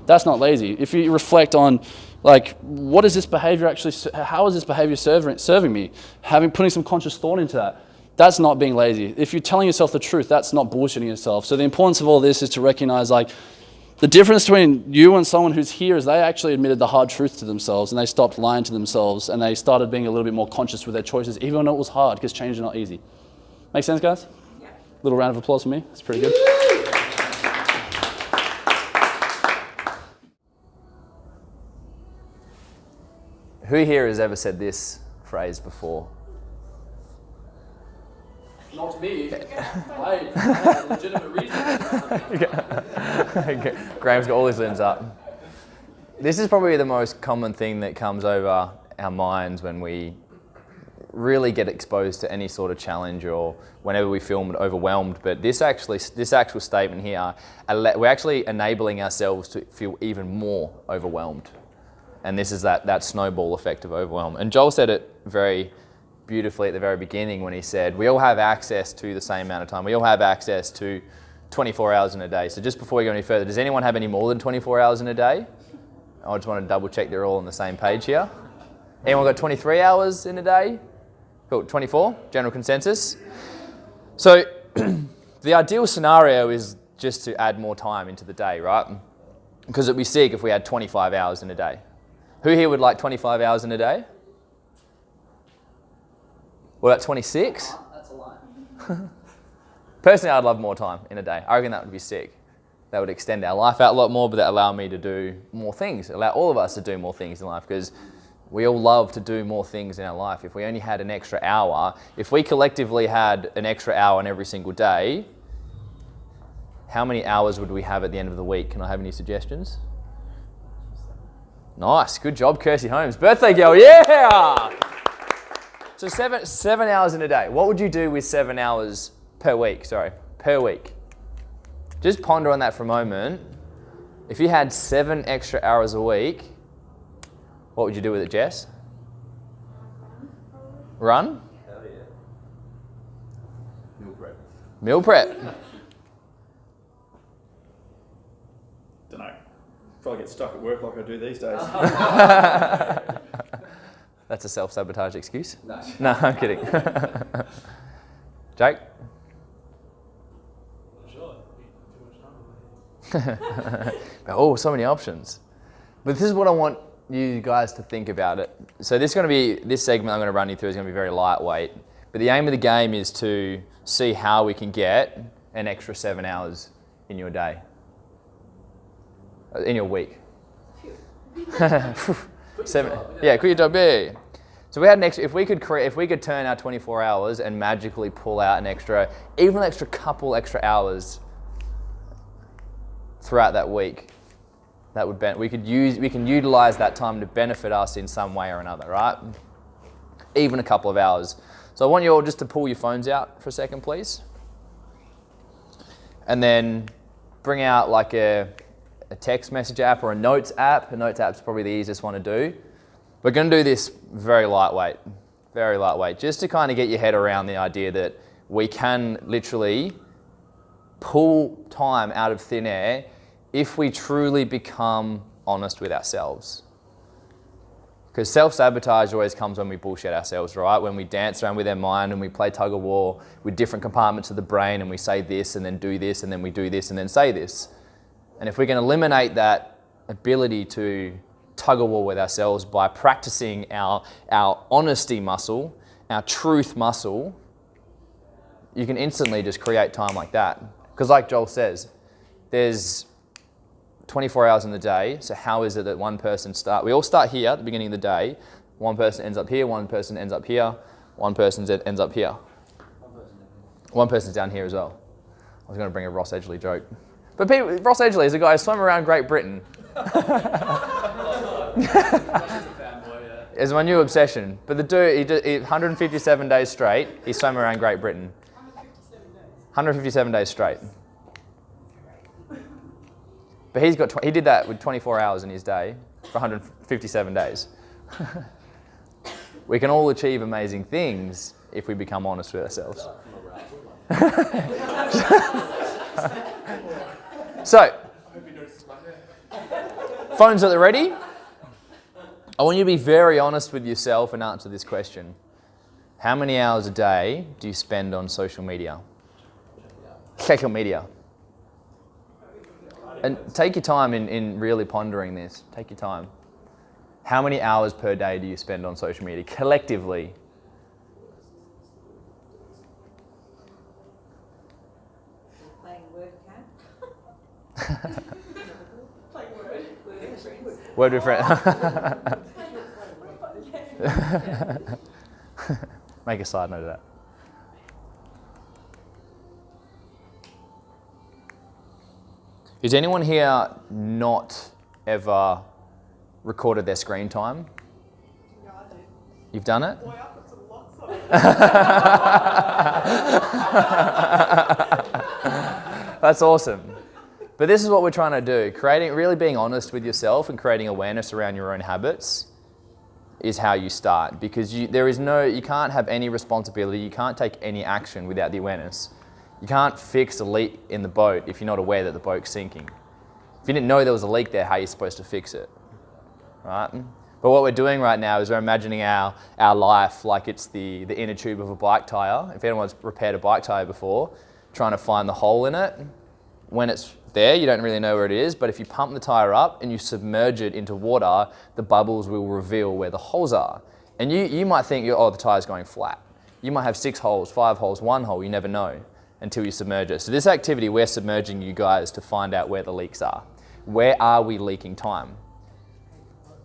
That's not lazy. If you reflect on, like, what is this behavior actually, how is this behavior serving me? Putting some conscious thought into that, that's not being lazy. If you're telling yourself the truth, that's not bullshitting yourself. So the importance of all this is to recognize, like, the difference between you and someone who's here is they actually admitted the hard truth to themselves, and they stopped lying to themselves, and they started being a little bit more conscious with their choices, even though it was hard, because change is not easy. Make sense, guys? Yeah. Little round of applause for me. That's pretty good. Who here has ever said this phrase before? Not me. I have legitimate reasons. Graham's got all his limbs up. This is probably the most common thing that comes over our minds when we really get exposed to any sort of challenge or whenever we feel overwhelmed. But this actual statement here, we're actually enabling ourselves to feel even more overwhelmed. And this is that snowball effect of overwhelm. And Joel said it very beautifully at the very beginning when he said, we all have access to the same amount of time. We all have access to 24 hours in a day. So just before we go any further, does anyone have any more than 24 hours in a day? I just want to double check they're all on the same page here. Anyone got 23 hours in a day? Cool, 24, general consensus. So the ideal scenario is just to add more time into the day, right? Because it'd be sick if we had 25 hours in a day. Who here would like 25 hours in a day? What about 26? That's a lie. Personally, I'd love more time in a day. I reckon that would be sick. That would extend our life out a lot more, but that allow me to do more things, allow all of us to do more things in life, because we all love to do more things in our life. If we only had an extra hour, if we collectively had an extra hour on every single day, how many hours would we have at the end of the week? Can I have any suggestions? Nice, good job, Kirsty Holmes. Birthday girl, yeah! So 7 hours in a day. What would you do with 7 hours per week? Just ponder on that for a moment. If you had 7 extra hours a week, what would you do with it, Jess? Run? Hell yeah. Meal prep. Meal prep. Don't know. Probably get stuck at work like I do these days. That's a self-sabotage excuse? No. No, I'm kidding. Jake? Oh, so many options. But this is what I want you guys to think about it. So this segment I'm going to run you through is going to be very lightweight, But the aim of the game is to see how we can get an extra 7 hours in your day, in your week. Seven. Yeah, quit your job. Yeah. So we had an extra. If we could turn our 24 hours and magically pull out an extra, even an extra couple extra hours throughout that week, that would we can utilize that time to benefit us in some way or another, right? Even a couple of hours. So I want you all just to pull your phones out for a second, please, and then bring out like a text message app or a notes app. A notes app is probably the easiest one to do. We're going to do this very lightweight, just to kind of get your head around the idea that we can literally pull time out of thin air if we truly become honest with ourselves. Because self-sabotage always comes when we bullshit ourselves, right? When we dance around with our mind and we play tug of war with different compartments of the brain and we say this and then do this and then we do this and then say this. And if we can eliminate that ability to tug of war with ourselves by practicing our honesty muscle, our truth muscle, you can instantly just create time like that. Because like Joel says, there's 24 hours in the day, so how is it that one person we all start here at the beginning of the day, one person ends up here, one person ends up here, one person ends up here. One person's down here as well. I was going to bring a Ross Edgley joke. But Ross Edgley is a guy who swam around Great Britain. It's my new obsession. But the dude, he 157 days straight, he swam around Great Britain. 157 days straight. But he did that with 24 hours in his day for 157 days. We can all achieve amazing things if we become honest with ourselves. So, phones at the ready. I want you to be very honest with yourself and answer this question. How many hours a day do you spend on social media? Social media. And take your time in really pondering this. Take your time. How many hours per day do you spend on social media collectively? Playing word count. Playing word. Word with friends. Make a side note of that. Is anyone here not ever recorded their screen time? Yeah, I do. You've done it? Boy, I put some lots on it. That's awesome. But this is what we're trying to do. Really being honest with yourself and creating awareness around your own habits is how you start. Because you can't have any responsibility, you can't take any action without the awareness. You can't fix a leak in the boat if you're not aware that the boat's sinking. If you didn't know there was a leak there, how are you supposed to fix it? Right? But what we're doing right now is we're imagining our life like it's the inner tube of a bike tyre. If anyone's repaired a bike tyre before, trying to find the hole in it, when it's there, you don't really know where it is, but if you pump the tyre up and you submerge it into water, the bubbles will reveal where the holes are. And you might think, the tyre's going flat. You might have 6 holes, 5 holes, 1 hole, you never know until you submerge it. So this activity, we're submerging you guys to find out where the leaks are. Where are we leaking time?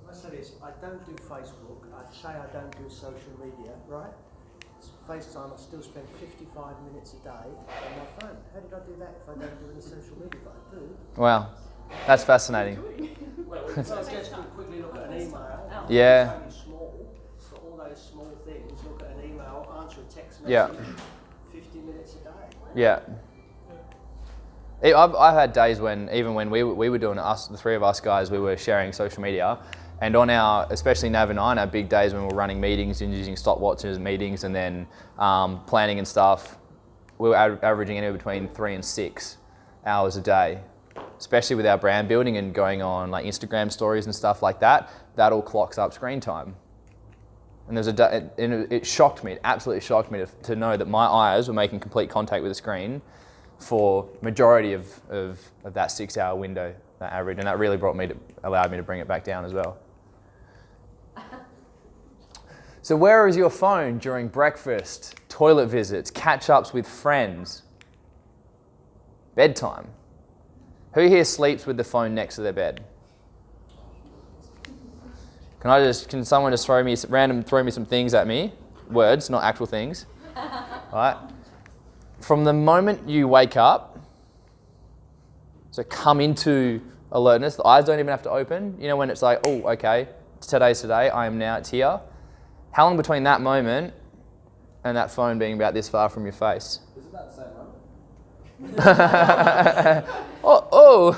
I say this, I don't do Facebook, I say I don't do social media, right? FaceTime, I still spend 55 minutes a day on my phone. How did I do that if I don't do any social media? But I do. Wow, that's fascinating. So I just quickly look at an email. Yeah. It's only small, but all those small things, look at an email, answer a text message, Yeah. 50 minutes a day. Yeah. I've had days when, even when we were doing the 3 of us guys, we were sharing social media. And on especially Nav and I, on our big days when we're running meetings and using stopwatches meetings and then planning and stuff, we were averaging anywhere between 3 and 6 hours a day. Especially with our brand building and going on like Instagram stories and stuff like that, that all clocks up screen time. And it shocked me, it absolutely shocked me to know that my eyes were making complete contact with the screen for majority of that 6-hour window, that average, and that really allowed me to bring it back down as well. So where is your phone during breakfast, toilet visits, catch-ups with friends, bedtime? Who here sleeps with the phone next to their bed? Can someone just throw me some things at me? Words, not actual things. Right? From the moment you wake up, so come into alertness, the eyes don't even have to open. You know when it's like, oh, okay, today's today, I am now, it's here. How long between that moment and that phone being about this far from your face? Isn't that the same moment? Oh,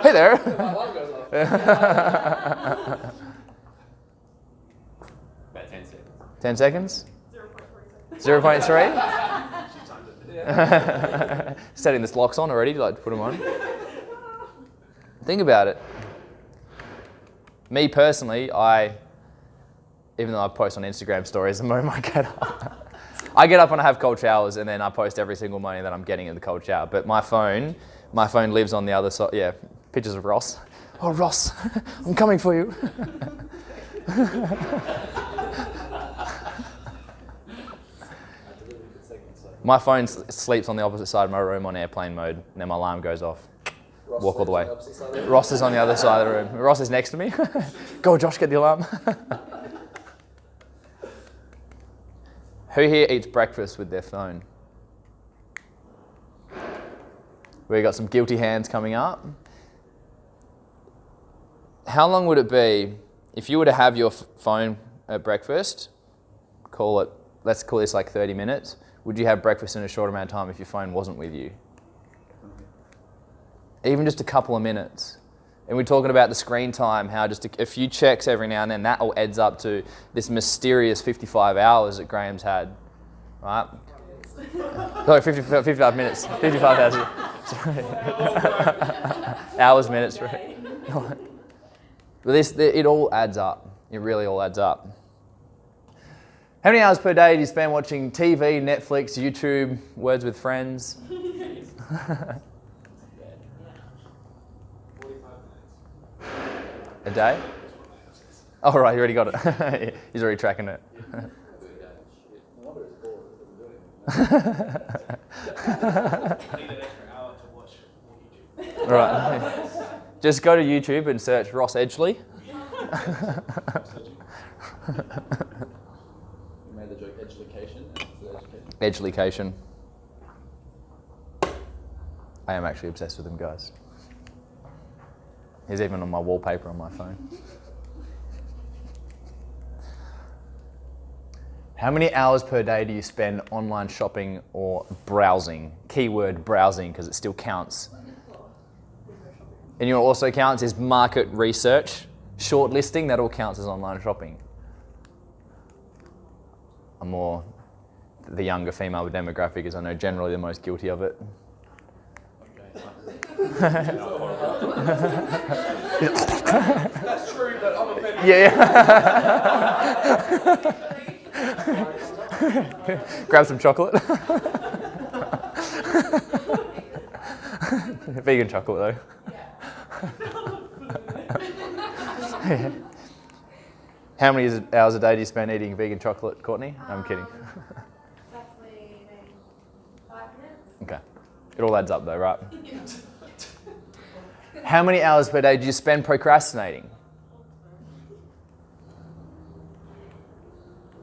hey there. My alarm goes off. About 10 seconds. 10 seconds? 0.3 seconds. 0.3? Setting the locks on already, like to put them on. Think about it. Me personally, even though I post on Instagram stories the moment I get up, I get up and I have cold showers and then I post every single morning that I'm getting in the cold shower. But my phone lives on the other side. Yeah, pictures of Ross. Oh, Ross, I'm coming for you. My phone sleeps on the opposite side of my room on airplane mode, and then my alarm goes off. Walk all the way. Ross is on the other side of the room. Ross is next to me. Go, Josh, get the alarm. Who here eats breakfast with their phone? We got some guilty hands coming up. How long would it be if you were to have your phone at breakfast? Let's call this like 30 minutes. Would you have breakfast in a short amount of time if your phone wasn't with you? Even just a couple of minutes. And we're talking about the screen time, how just a few checks every now and then, that all adds up to this mysterious 55 hours that Graham's had, right? Sorry, 55 minutes, 55 hours. Sorry. Hours, minutes, right? But it all adds up. It really all adds up. How many hours per day do you spend watching TV, Netflix, YouTube, Words with Friends? 45 A day? Oh, right, you already got it. He's already tracking it. Right. Just go to YouTube and search Ross Edgley. You made the joke edgelocation. Edgelocation. I am actually obsessed with him, guys. He's even on my wallpaper on my phone. How many hours per day do you spend online shopping or browsing? Keyword browsing, because it still counts. And you know what also counts is market research, shortlisting, that all counts as online shopping. I'm more the younger female demographic, as I know generally the most guilty of it. That's true, but I'm offended. Yeah. Grab some chocolate. Vegan chocolate though. How many hours a day do you spend eating vegan chocolate, Courtney? I'm kidding. Roughly maybe 5 minutes. Okay. It all adds up though, right? How many hours per day do you spend procrastinating?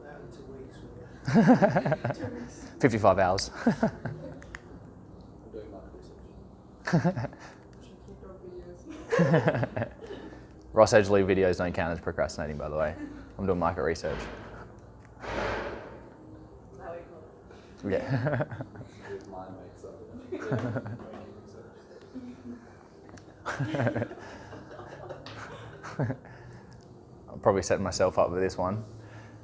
That in 2 weeks. 55 hours. Doing market research. Ross Edgley videos don't count as procrastinating, by the way. I'm doing market research. That's how we call it. Yeah. With mind makes up. I'm probably setting myself up with this one.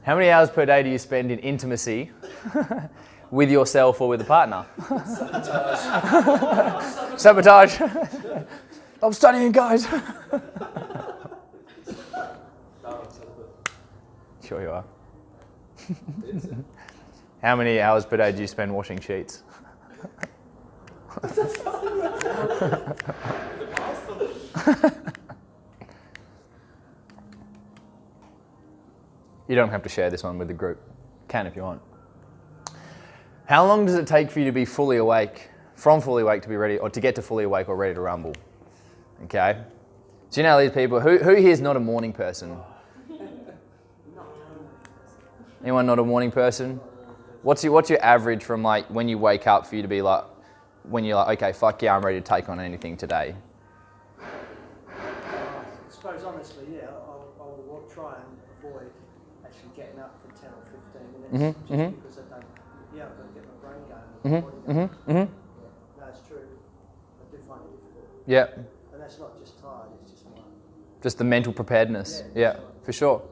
How many hours per day do you spend in intimacy with yourself or with a partner? Sabotage. I'm studying, guys. Sure you are. How many hours per day do you spend washing sheets? You don't have to share this one with the group. Can if you want. How long does it take for you to be fully awake, from fully awake to be ready, or to get to fully awake or ready to rumble? Okay. So you know these people, who here is not a morning person? Anyone not a morning person? What's your average from like when you wake up for you to be like, when you're like, okay, fuck yeah, I'm ready to take on anything today? I suppose honestly, yeah, I'll try and avoid actually getting up for 10 or 15 minutes because I don't, I've got to get my brain going. My body going. No, it's true. I do find it difficult. Yeah. And that's not just tired, it's just like... Just the mental preparedness. Yeah, for sure.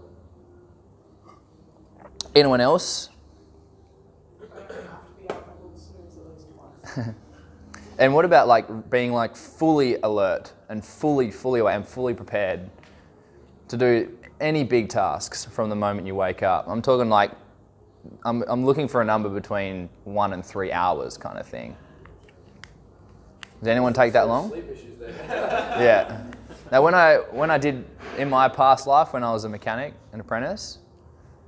Anyone else? And what about like being like fully alert and fully awake and fully prepared to do any big tasks from the moment you wake up? I'm talking like, I'm looking for a number between 1 and 3 hours kind of thing. Does anyone take that long? Sleep issues there. Yeah. Now when I did in my past life, when I was a mechanic, an apprentice,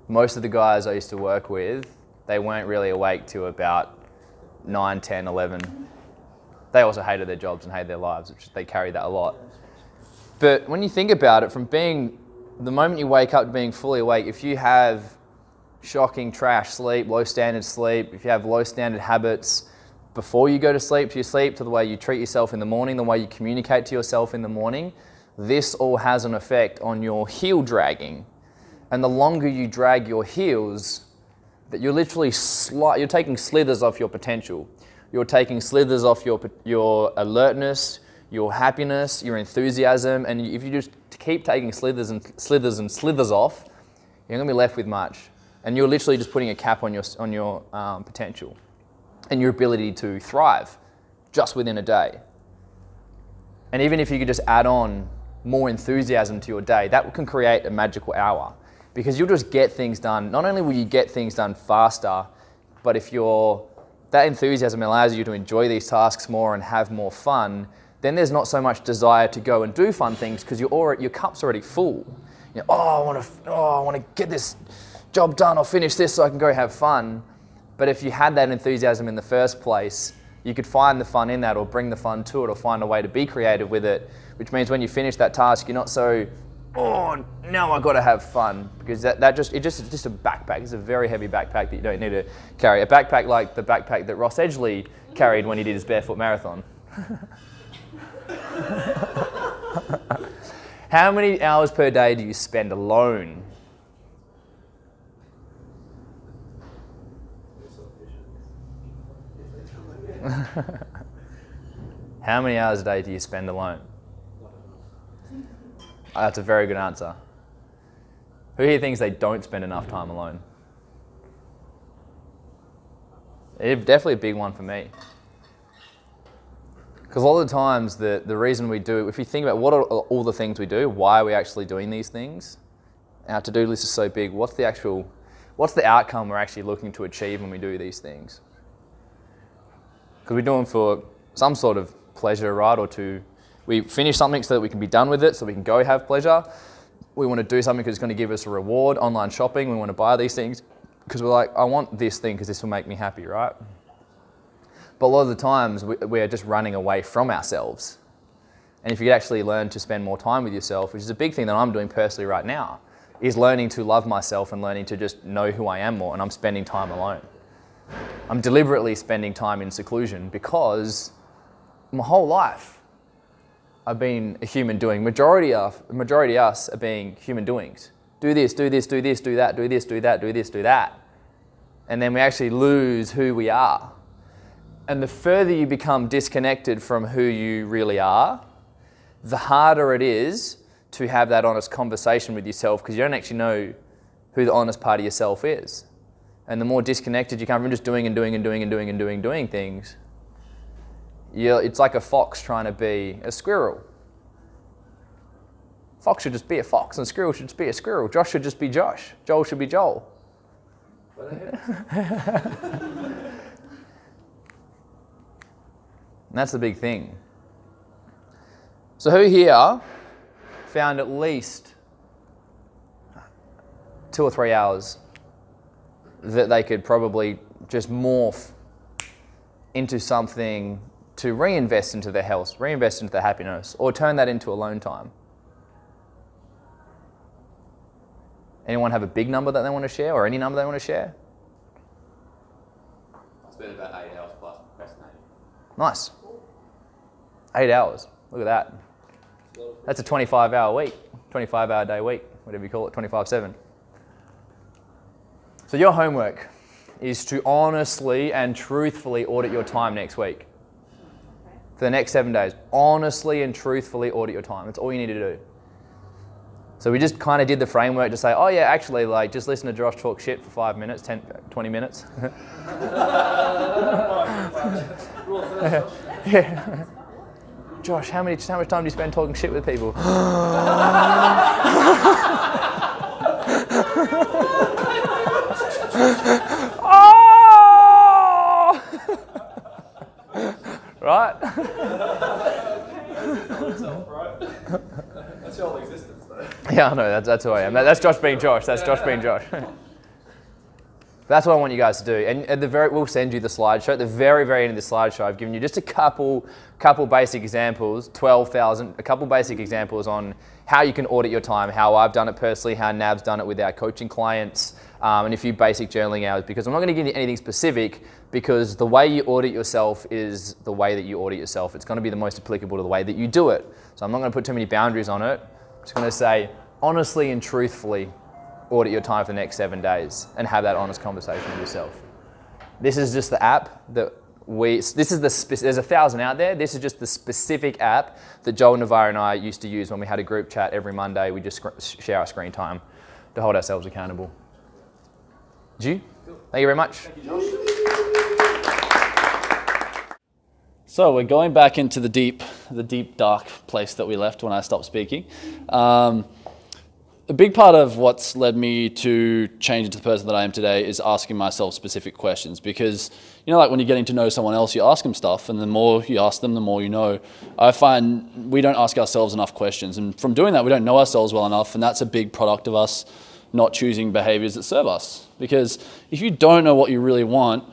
most of the guys I used to work with, they weren't really awake till about 9, 10, 11. They also hated their jobs and hated their lives, which they carried that a lot. But when you think about it, from being, the moment you wake up to being fully awake, if you have shocking trash sleep, low standard sleep, if you have low standard habits before you go to sleep, to the way you treat yourself in the morning, the way you communicate to yourself in the morning, this all has an effect on your heel dragging. And the longer you drag your heels, that you're literally you're taking slithers off your potential. You're taking slithers off your alertness, your happiness, your enthusiasm, and if you just keep taking slithers off, you're going to be left with much. And you're literally just putting a cap on your potential and your ability to thrive just within a day. And even if you could just add on more enthusiasm to your day, that can create a magical hour. Because you'll just get things done. Not only will you get things done faster, but if that enthusiasm allows you to enjoy these tasks more and have more fun, then there's not so much desire to go and do fun things because your cup's already full. You know, I want to get this job done or finish this so I can go have fun. But if you had that enthusiasm in the first place, you could find the fun in that or bring the fun to it or find a way to be creative with it, which means when you finish that task, you're not so, now I've got to have fun, because it's just a backpack. It's a very heavy backpack that you don't need to carry. A backpack like the backpack that Ross Edgley carried when he did his barefoot marathon. How many hours per day do you spend alone? How many hours a day do you spend alone? That's a very good answer. Who here thinks they don't spend enough time alone? It's definitely a big one for me. Because a lot of the times, the reason we do, if you think about what are all the things we do, why are we actually doing these things? Our to-do list is so big. What's the outcome we're actually looking to achieve when we do these things? Because we do them for some sort of pleasure, right? Or we finish something so that we can be done with it, so we can go have pleasure. We want to do something because it's going to give us a reward. Online shopping, we want to buy these things because we're like, I want this thing because this will make me happy, right? But a lot of the times we are just running away from ourselves. And if you could actually learn to spend more time with yourself, which is a big thing that I'm doing personally right now, is learning to love myself and learning to just know who I am more, and I'm spending time alone. I'm deliberately spending time in seclusion because my whole life I've been a human doing. Majority of us are being human doings. Do this, do this, do this, do that, do this, do that, do this, do that. And then we actually lose who we are. And the further you become disconnected from who you really are, the harder it is to have that honest conversation with yourself, because you don't actually know who the honest part of yourself is. And the more disconnected you come from just doing and doing and doing and doing and doing things, it's like a fox trying to be a squirrel. Fox should just be a fox and a squirrel should just be a squirrel. Josh should just be Josh. Joel should be Joel. And that's the big thing. So who here found at least 2 or 3 hours that they could probably just morph into something to reinvest into their health, reinvest into their happiness, or turn that into alone time. Anyone have a big number that they want to share, or any number they want to share? I spend about 8 hours plus procrastinating. Nice. 8 hours. Look at that. That's a 25-hour week, 25-hour day week, whatever you call it, 24/7. So your homework is to honestly and truthfully audit your time next week. For the next 7 days. Honestly and truthfully audit your time. That's all you need to do. So we just kind of did the framework to say, oh yeah, actually, like, just listen to Josh talk shit for 5 minutes, 10, 20 minutes. Yeah. Josh, how much time do you spend talking shit with people? Oh! Right? That's your whole existence, though. Yeah, I know, that's who I am. That's Josh being Josh. That's Josh being Josh. That's what I want you guys to do. And at the we'll send you the slideshow. At the very, very end of the slideshow, I've given you just a couple basic examples, 12,000, a couple basic examples on how you can audit your time, how I've done it personally, how Nav's done it with our coaching clients, and a few basic journaling hours, because I'm not going to give you anything specific, because the way you audit yourself is the way that you audit yourself. It's going to be the most applicable to the way that you do it. So I'm not going to put too many boundaries on it. I'm just going to say, honestly and truthfully, audit your time for the next 7 days and have that honest conversation with yourself. This is just the app that there's 1,000 out there. This is just the specific app that Joel Navarre and I used to use when we had a group chat every Monday. We just share our screen time to hold ourselves accountable. Thank you very much. Thank you, Josh. So we're going back into the deep, dark place that we left when I stopped speaking. A big part of what's led me to change into the person that I am today is asking myself specific questions, because, you know, like when you're getting to know someone else, you ask them stuff, and the more you ask them, the more you know. I find we don't ask ourselves enough questions, and from doing that, we don't know ourselves well enough, and that's a big product of us not choosing behaviors that serve us. Because if you don't know what you really want,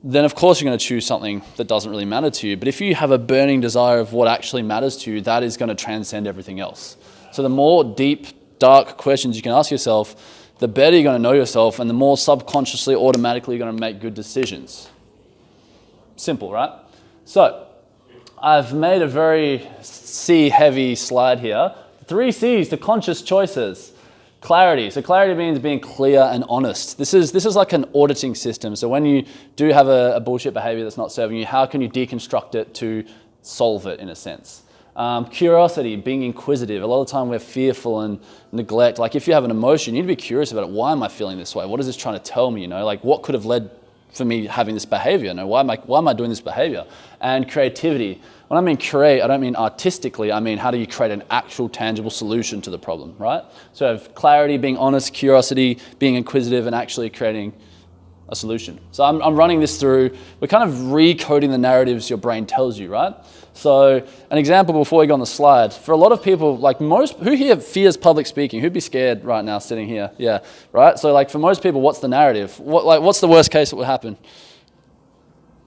then of course you're going to choose something that doesn't really matter to you. But if you have a burning desire of what actually matters to you, that is going to transcend everything else. So the more deep, dark questions you can ask yourself, the better you're going to know yourself, and the more subconsciously, automatically you're going to make good decisions. Simple, right? So I've made a very C-heavy slide here. 3 C's to conscious choices. Clarity. So clarity means being clear and honest. This is like an auditing system. So when you do have a bullshit behavior that's not serving you, how can you deconstruct it to solve it in a sense? Curiosity, being inquisitive. A lot of the time we're fearful and neglect. Like if you have an emotion, you need to be curious about it. Why am I feeling this way? What is this trying to tell me? You know, like what could have led for me having this behavior? No, why am I doing this behavior? And creativity. When I mean create, I don't mean artistically. I mean how do you create an actual tangible solution to the problem, right? So I have clarity, being honest, curiosity, being inquisitive, and actually creating a solution. So I'm running this through, we're kind of recoding the narratives your brain tells you, right? So an example before we go on the slide, for a lot of people, like most, who here fears public speaking? Who'd be scared right now sitting here? Yeah, right? So like for most people, what's the narrative? What's the worst case that would happen?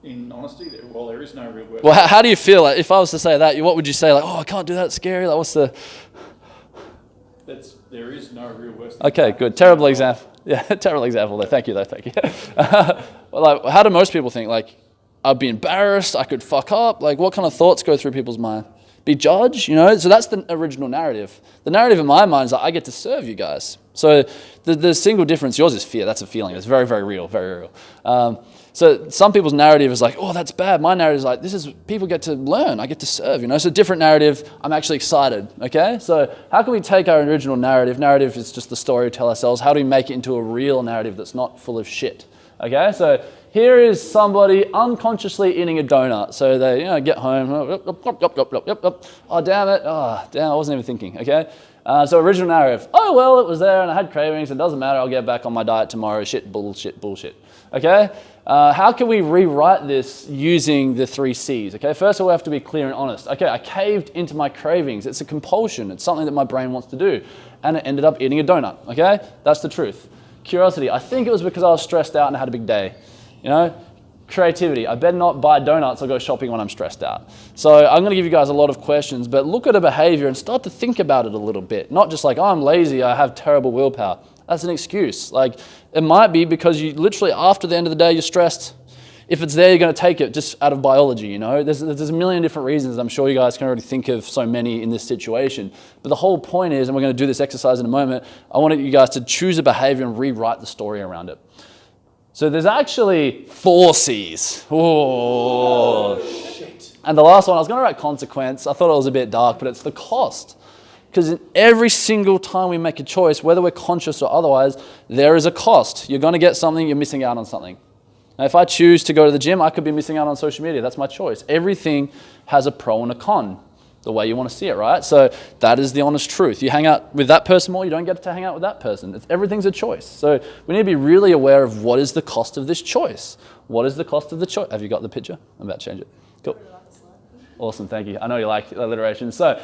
In honesty, there is no real worst. Well, how do you feel? Like, if I was to say that, what would you say? Like, oh, I can't do that, it's scary. Like, what's the... There is no real worst. Okay, good. Terrible example. Yeah, terrible example there. Thank you, though. Thank you. Well, like, how do most people think? Like, I'd be embarrassed. I could fuck up. Like, what kind of thoughts go through people's mind? Be judged, you know? So that's the original narrative. The narrative in my mind is that I get to serve you guys. So the single difference, yours is fear. That's a feeling. It's very, very real, very real. So some people's narrative is like, oh, that's bad. My narrative is like, people get to learn. I get to serve, you know? So different narrative, I'm actually excited, okay? So how can we take our original narrative? Narrative is just the story we tell ourselves. How do we make it into a real narrative that's not full of shit, okay? So here is somebody unconsciously eating a donut. So they, get home, oh, damn it. Oh, damn, I wasn't even thinking, okay? So original narrative, oh, well, it was there and I had cravings. It doesn't matter. I'll get back on my diet tomorrow. Shit, bullshit, bullshit. Okay? How can we rewrite this using the 3 C's? Okay, first of all, we have to be clear and honest. Okay, I caved into my cravings. It's a compulsion. It's something that my brain wants to do. And it ended up eating a donut. Okay, that's the truth. Curiosity, I think it was because I was stressed out and I had a big day. You know? Creativity, I better not buy donuts or go shopping when I'm stressed out. So I'm going to give you guys a lot of questions, but look at a behavior and start to think about it a little bit. Not just like, oh, I'm lazy, I have terrible willpower. That's an excuse. Like, it might be because you literally, after the end of the day, you're stressed. If it's there, you're going to take it just out of biology, you know? There's a million different reasons. I'm sure you guys can already think of so many in this situation. But the whole point is, and we're going to do this exercise in a moment, I want you guys to choose a behavior and rewrite the story around it. So there's actually 4 C's. Oh, shit. And the last one, I was going to write consequence. I thought it was a bit dark, but it's the cost. Because every single time we make a choice, whether we're conscious or otherwise, there is a cost. You're going to get something, you're missing out on something. Now, if I choose to go to the gym, I could be missing out on social media. That's my choice. Everything has a pro and a con, the way you want to see it, right? So that is the honest truth. You hang out with that person more, you don't get to hang out with that person. Everything's a choice. So we need to be really aware of what is the cost of this choice. What is the cost of the choice? Have you got the picture? I'm about to change it. Cool. Awesome, thank you. I know you like alliteration. So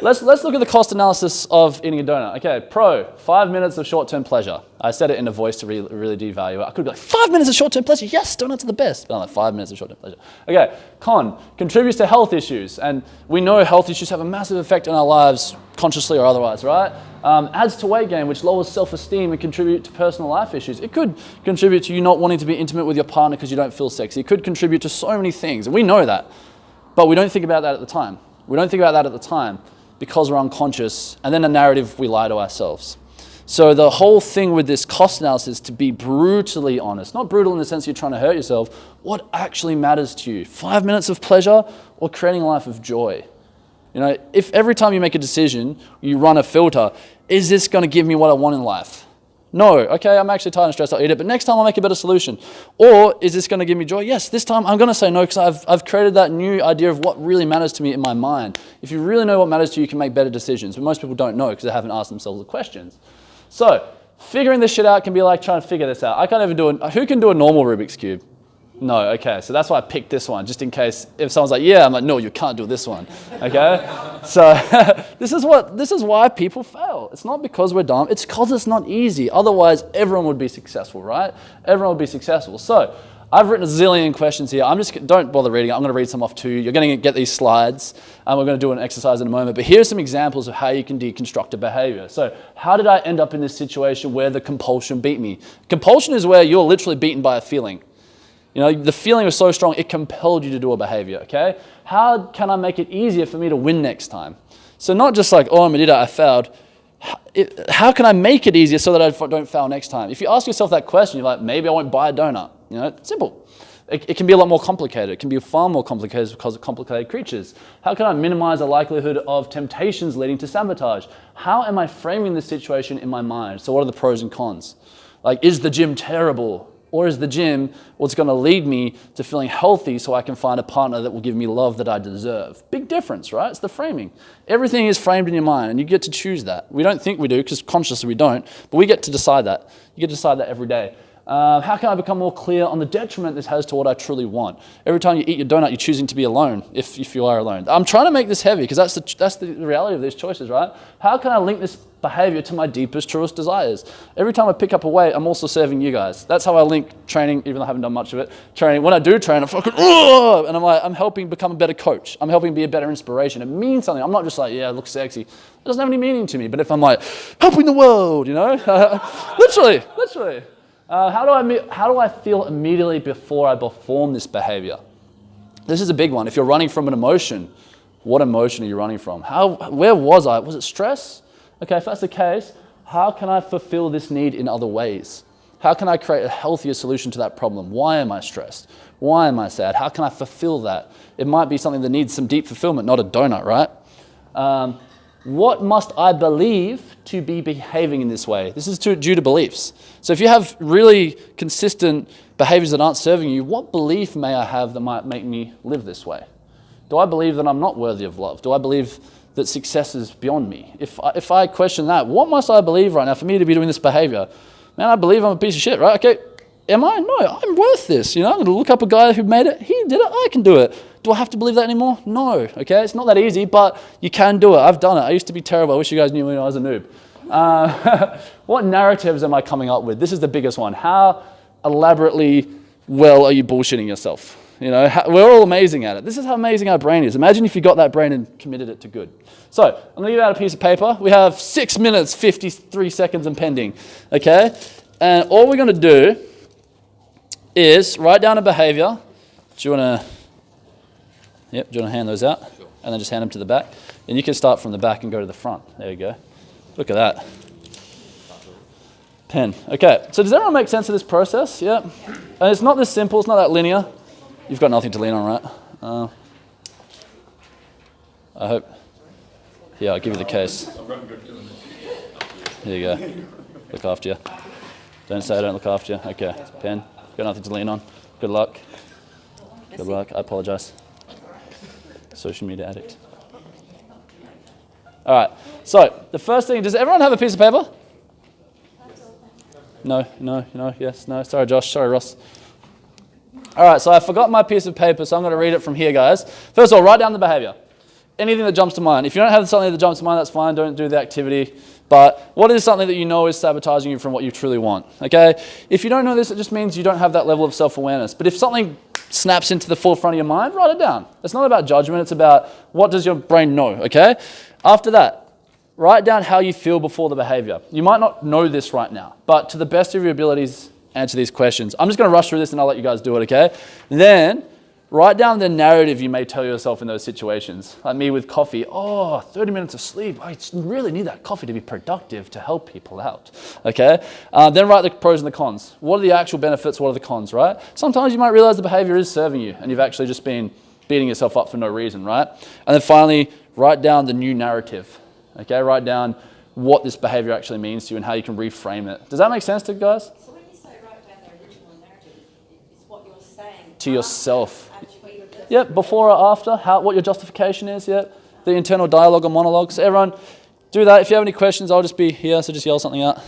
let's look at the cost analysis of eating a donut. Okay, pro, 5 minutes of short-term pleasure. I said it in a voice to really devalue it. I could be like, 5 minutes of short-term pleasure, yes, donuts are the best. But I'm like, 5 minutes of short-term pleasure. Okay, con, contributes to health issues. And we know health issues have a massive effect on our lives, consciously or otherwise, right? Adds to weight gain, which lowers self-esteem and contribute to personal life issues. It could contribute to you not wanting to be intimate with your partner because you don't feel sexy. It could contribute to so many things, and we know that. But we don't think about that at the time. We don't think about that at the time because we're unconscious, and then a narrative, we lie to ourselves. So the whole thing with this cost analysis is to be brutally honest. Not brutal in the sense you're trying to hurt yourself. What actually matters to you? 5 minutes of pleasure or creating a life of joy? You know, if every time you make a decision, you run a filter, is this going to give me what I want in life? No, okay, I'm actually tired and stressed, I'll eat it, but next time I'll make a better solution. Or is this going to give me joy? Yes, this time I'm going to say no because I've created that new idea of what really matters to me in my mind. If you really know what matters to you, you can make better decisions, but most people don't know because they haven't asked themselves the questions. So, figuring this shit out can be like trying to figure this out. I can't even do it. Who can do a normal Rubik's Cube? No, okay, so that's why I picked this one, just in case if someone's like, yeah, I'm like, no, you can't do this one, okay? So this is why people fail. It's not because we're dumb, it's because it's not easy. Otherwise, everyone would be successful, right? Everyone would be successful. So I've written a zillion questions here. Don't bother reading it. I'm going to read some off too. You're going to get these slides, and we're going to do an exercise in a moment. But here's some examples of how you can deconstruct a behavior. So how did I end up in this situation where the compulsion beat me? Compulsion is where you're literally beaten by a feeling. You know, the feeling was so strong, it compelled you to do a behavior, okay? How can I make it easier for me to win next time? So not just like, oh, I'm an idiot, I failed. How can I make it easier so that I don't fail next time? If you ask yourself that question, you're like, maybe I won't buy a donut. You know, simple. It can be a lot more complicated. It can be far more complicated because of complicated creatures. How can I minimize the likelihood of temptations leading to sabotage? How am I framing the situation in my mind? So what are the pros and cons? Like, is the gym terrible? Or is the gym what's going to lead me to feeling healthy so I can find a partner that will give me love that I deserve? Big difference, right? It's the framing. Everything is framed in your mind, and you get to choose that. We don't think we do because consciously we don't, but we get to decide that. You get to decide that every day. How can I become more clear on the detriment this has to what I truly want? Every time you eat your donut, you're choosing to be alone, if you are alone. I'm trying to make this heavy because that's the reality of these choices, right? How can I link this behavior to my deepest, truest desires? Every time I pick up a weight, I'm also serving you guys. That's how I link training, even though I haven't done much of it. Training, when I do train, I'm fucking, and I'm like, I'm helping become a better coach. I'm helping be a better inspiration. It means something. I'm not just like, yeah, it looks sexy. It doesn't have any meaning to me. But if I'm like, helping the world, you know, literally. How do I feel immediately before I perform this behavior? This is a big one. If you're running from an emotion, what emotion are you running from? Where was I? Was it stress? Okay, if that's the case, how can I fulfill this need in other ways? How can I create a healthier solution to that problem? Why am I stressed? Why am I sad? How can I fulfill that? It might be something that needs some deep fulfillment, not a donut, right? What must I believe to be behaving in this way? This is due to beliefs. So if you have really consistent behaviors that aren't serving you, what belief may I have that might make me live this way? Do I believe that I'm not worthy of love? Do I believe that success is beyond me? If I question that, what must I believe right now for me to be doing this behavior? Man, I believe I'm a piece of shit, right? Okay, am I? No, I'm worth this. I'm going to look up a guy who made it. He did it. I can do it. Do I have to believe that anymore? No. Okay, it's not that easy, but you can do it. I've done it. I used to be terrible. I wish you guys knew when I was a noob. What narratives am I coming up with? This is the biggest one. How elaborately well are you bullshitting yourself? We're all amazing at it. This is how amazing our brain is. Imagine if you got that brain and committed it to good. So I'm going to give out a piece of paper. We have 6 minutes, 53 seconds and pending. Okay? And all we're going to do is write down a behavior. Do you want to hand those out? Sure. And then just hand them to the back. And you can start from the back and go to the front. There you go. Look at that. Pen. Okay, so does everyone make sense of this process? Yeah. And it's not this simple, it's not that linear. You've got nothing to lean on, right? I hope. Yeah, I'll give you the case. Here you go. Look after you. Don't say I don't look after you. Okay, pen. Got nothing to lean on. Good luck. Good luck. I apologize. Social media addict. All right, so the first thing, does everyone have a piece of paper? No, yes, no. Sorry, Josh. Sorry, Ross. All right, so I forgot my piece of paper, so I'm going to read it from here, guys. First of all, write down the behavior. Anything that jumps to mind. If you don't have something that jumps to mind, that's fine. Don't do the activity. But what is something that you know is sabotaging you from what you truly want? Okay? If you don't know this, it just means you don't have that level of self-awareness. But if something snaps into the forefront of your mind, write it down. It's not about judgment. It's about what does your brain know, okay? After that, write down how you feel before the behavior. You might not know this right now, but to the best of your abilities, answer these questions. I'm just going to rush through this and I'll let you guys do it, okay? Then, write down the narrative you may tell yourself in those situations. Like me with coffee. 30 minutes of sleep. I really need that coffee to be productive, to help people out, okay? Then write the pros and the cons. What are the actual benefits? What are the cons, right? Sometimes you might realize the behavior is serving you and you've actually just been beating yourself up for no reason, right? And then finally, write down the new narrative, okay? Write down what this behavior actually means to you and how you can reframe it. Does that make sense to you guys? So when you say write down the original narrative, it's what you're saying to yourself. Actually, Yep, before or after, what your justification is, yeah. The internal dialogue or monologue. So everyone, do that. If you have any questions, I'll just be here, so just yell something out.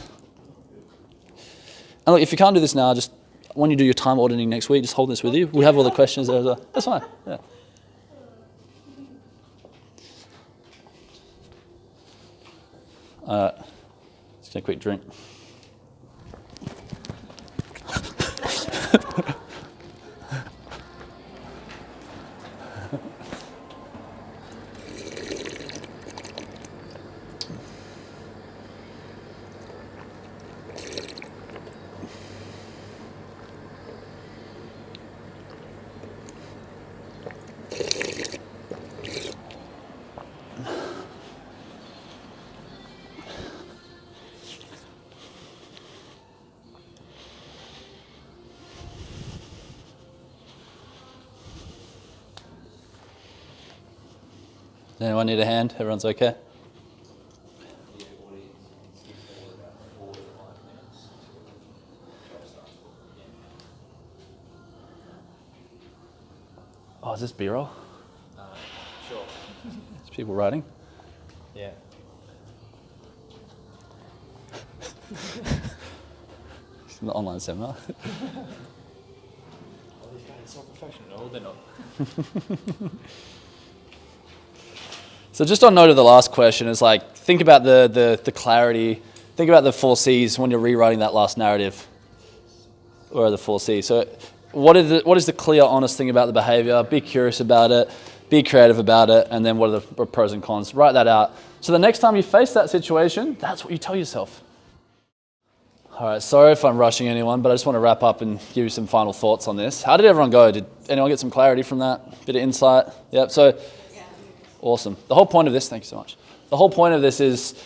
And look, if you can't do this now, just when you do your time auditing next week, just hold this with you. We have all the questions there as well. That's fine, yeah. All right, just get a quick drink. Does anyone need a hand? Everyone's okay? Oh, is this B-roll? Sure. Is people writing? Yeah. It's an online seminar. These guys are so professional. No, they're not. So just on note of the last question, is like, think about the clarity, think about the 4 C's when you're rewriting that last narrative, or the 4 C's. So what is the clear, honest thing about the behavior? Be curious about it, be creative about it, and then what are the pros and cons? Write that out. So the next time you face that situation, that's what you tell yourself. All right, sorry if I'm rushing anyone, but I just want to wrap up and give you some final thoughts on this. How did everyone go? Did anyone get some clarity from that? Bit of insight? Yep, so awesome. The whole point of this, thank you so much. The whole point of this is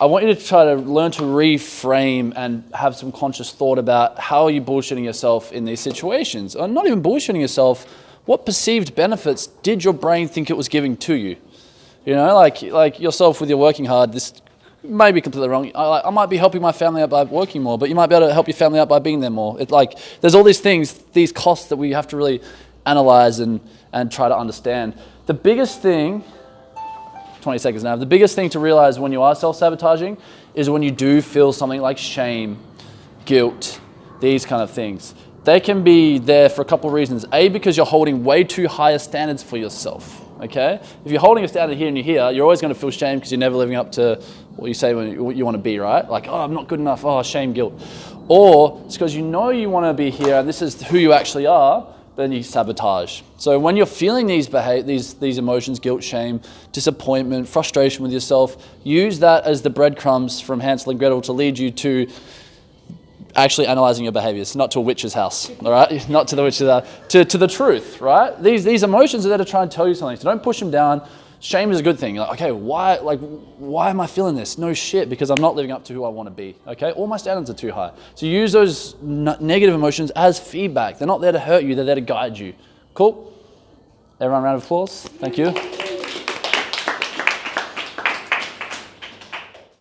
I want you to try to learn to reframe and have some conscious thought about how are you bullshitting yourself in these situations? Or not even bullshitting yourself, what perceived benefits did your brain think it was giving to you? You know, like yourself with your working hard, this may be completely wrong. I might be helping my family out by working more, but you might be able to help your family out by being there more. It's like, there's all these things, these costs that we have to really analyze and try to understand. The biggest thing, 20 seconds now, the biggest thing to realize when you are self-sabotaging is when you do feel something like shame, guilt, these kind of things. They can be there for a couple of reasons. A, because you're holding way too high standards for yourself, okay? If you're holding a standard here and here, you're always gonna feel shame because you're never living up to what you say what you wanna be, right? Like, oh, I'm not good enough, oh, shame, guilt. Or it's because you know you wanna be here and this is who you actually are, then you sabotage. So when you're feeling these emotions, guilt, shame, disappointment, frustration with yourself, use that as the breadcrumbs from Hansel and Gretel to lead you to actually analyzing your behaviors, not to a witch's house, all right? Not to the witch's house, to the truth, right? These emotions are there to try and tell you something, so don't push them down. Shame is a good thing. Like, okay, why am I feeling this? No shit, because I'm not living up to who I want to be, okay? All my standards are too high. So use those negative emotions as feedback. They're not there to hurt you, they're there to guide you. Cool? Everyone, round of applause. Thank you.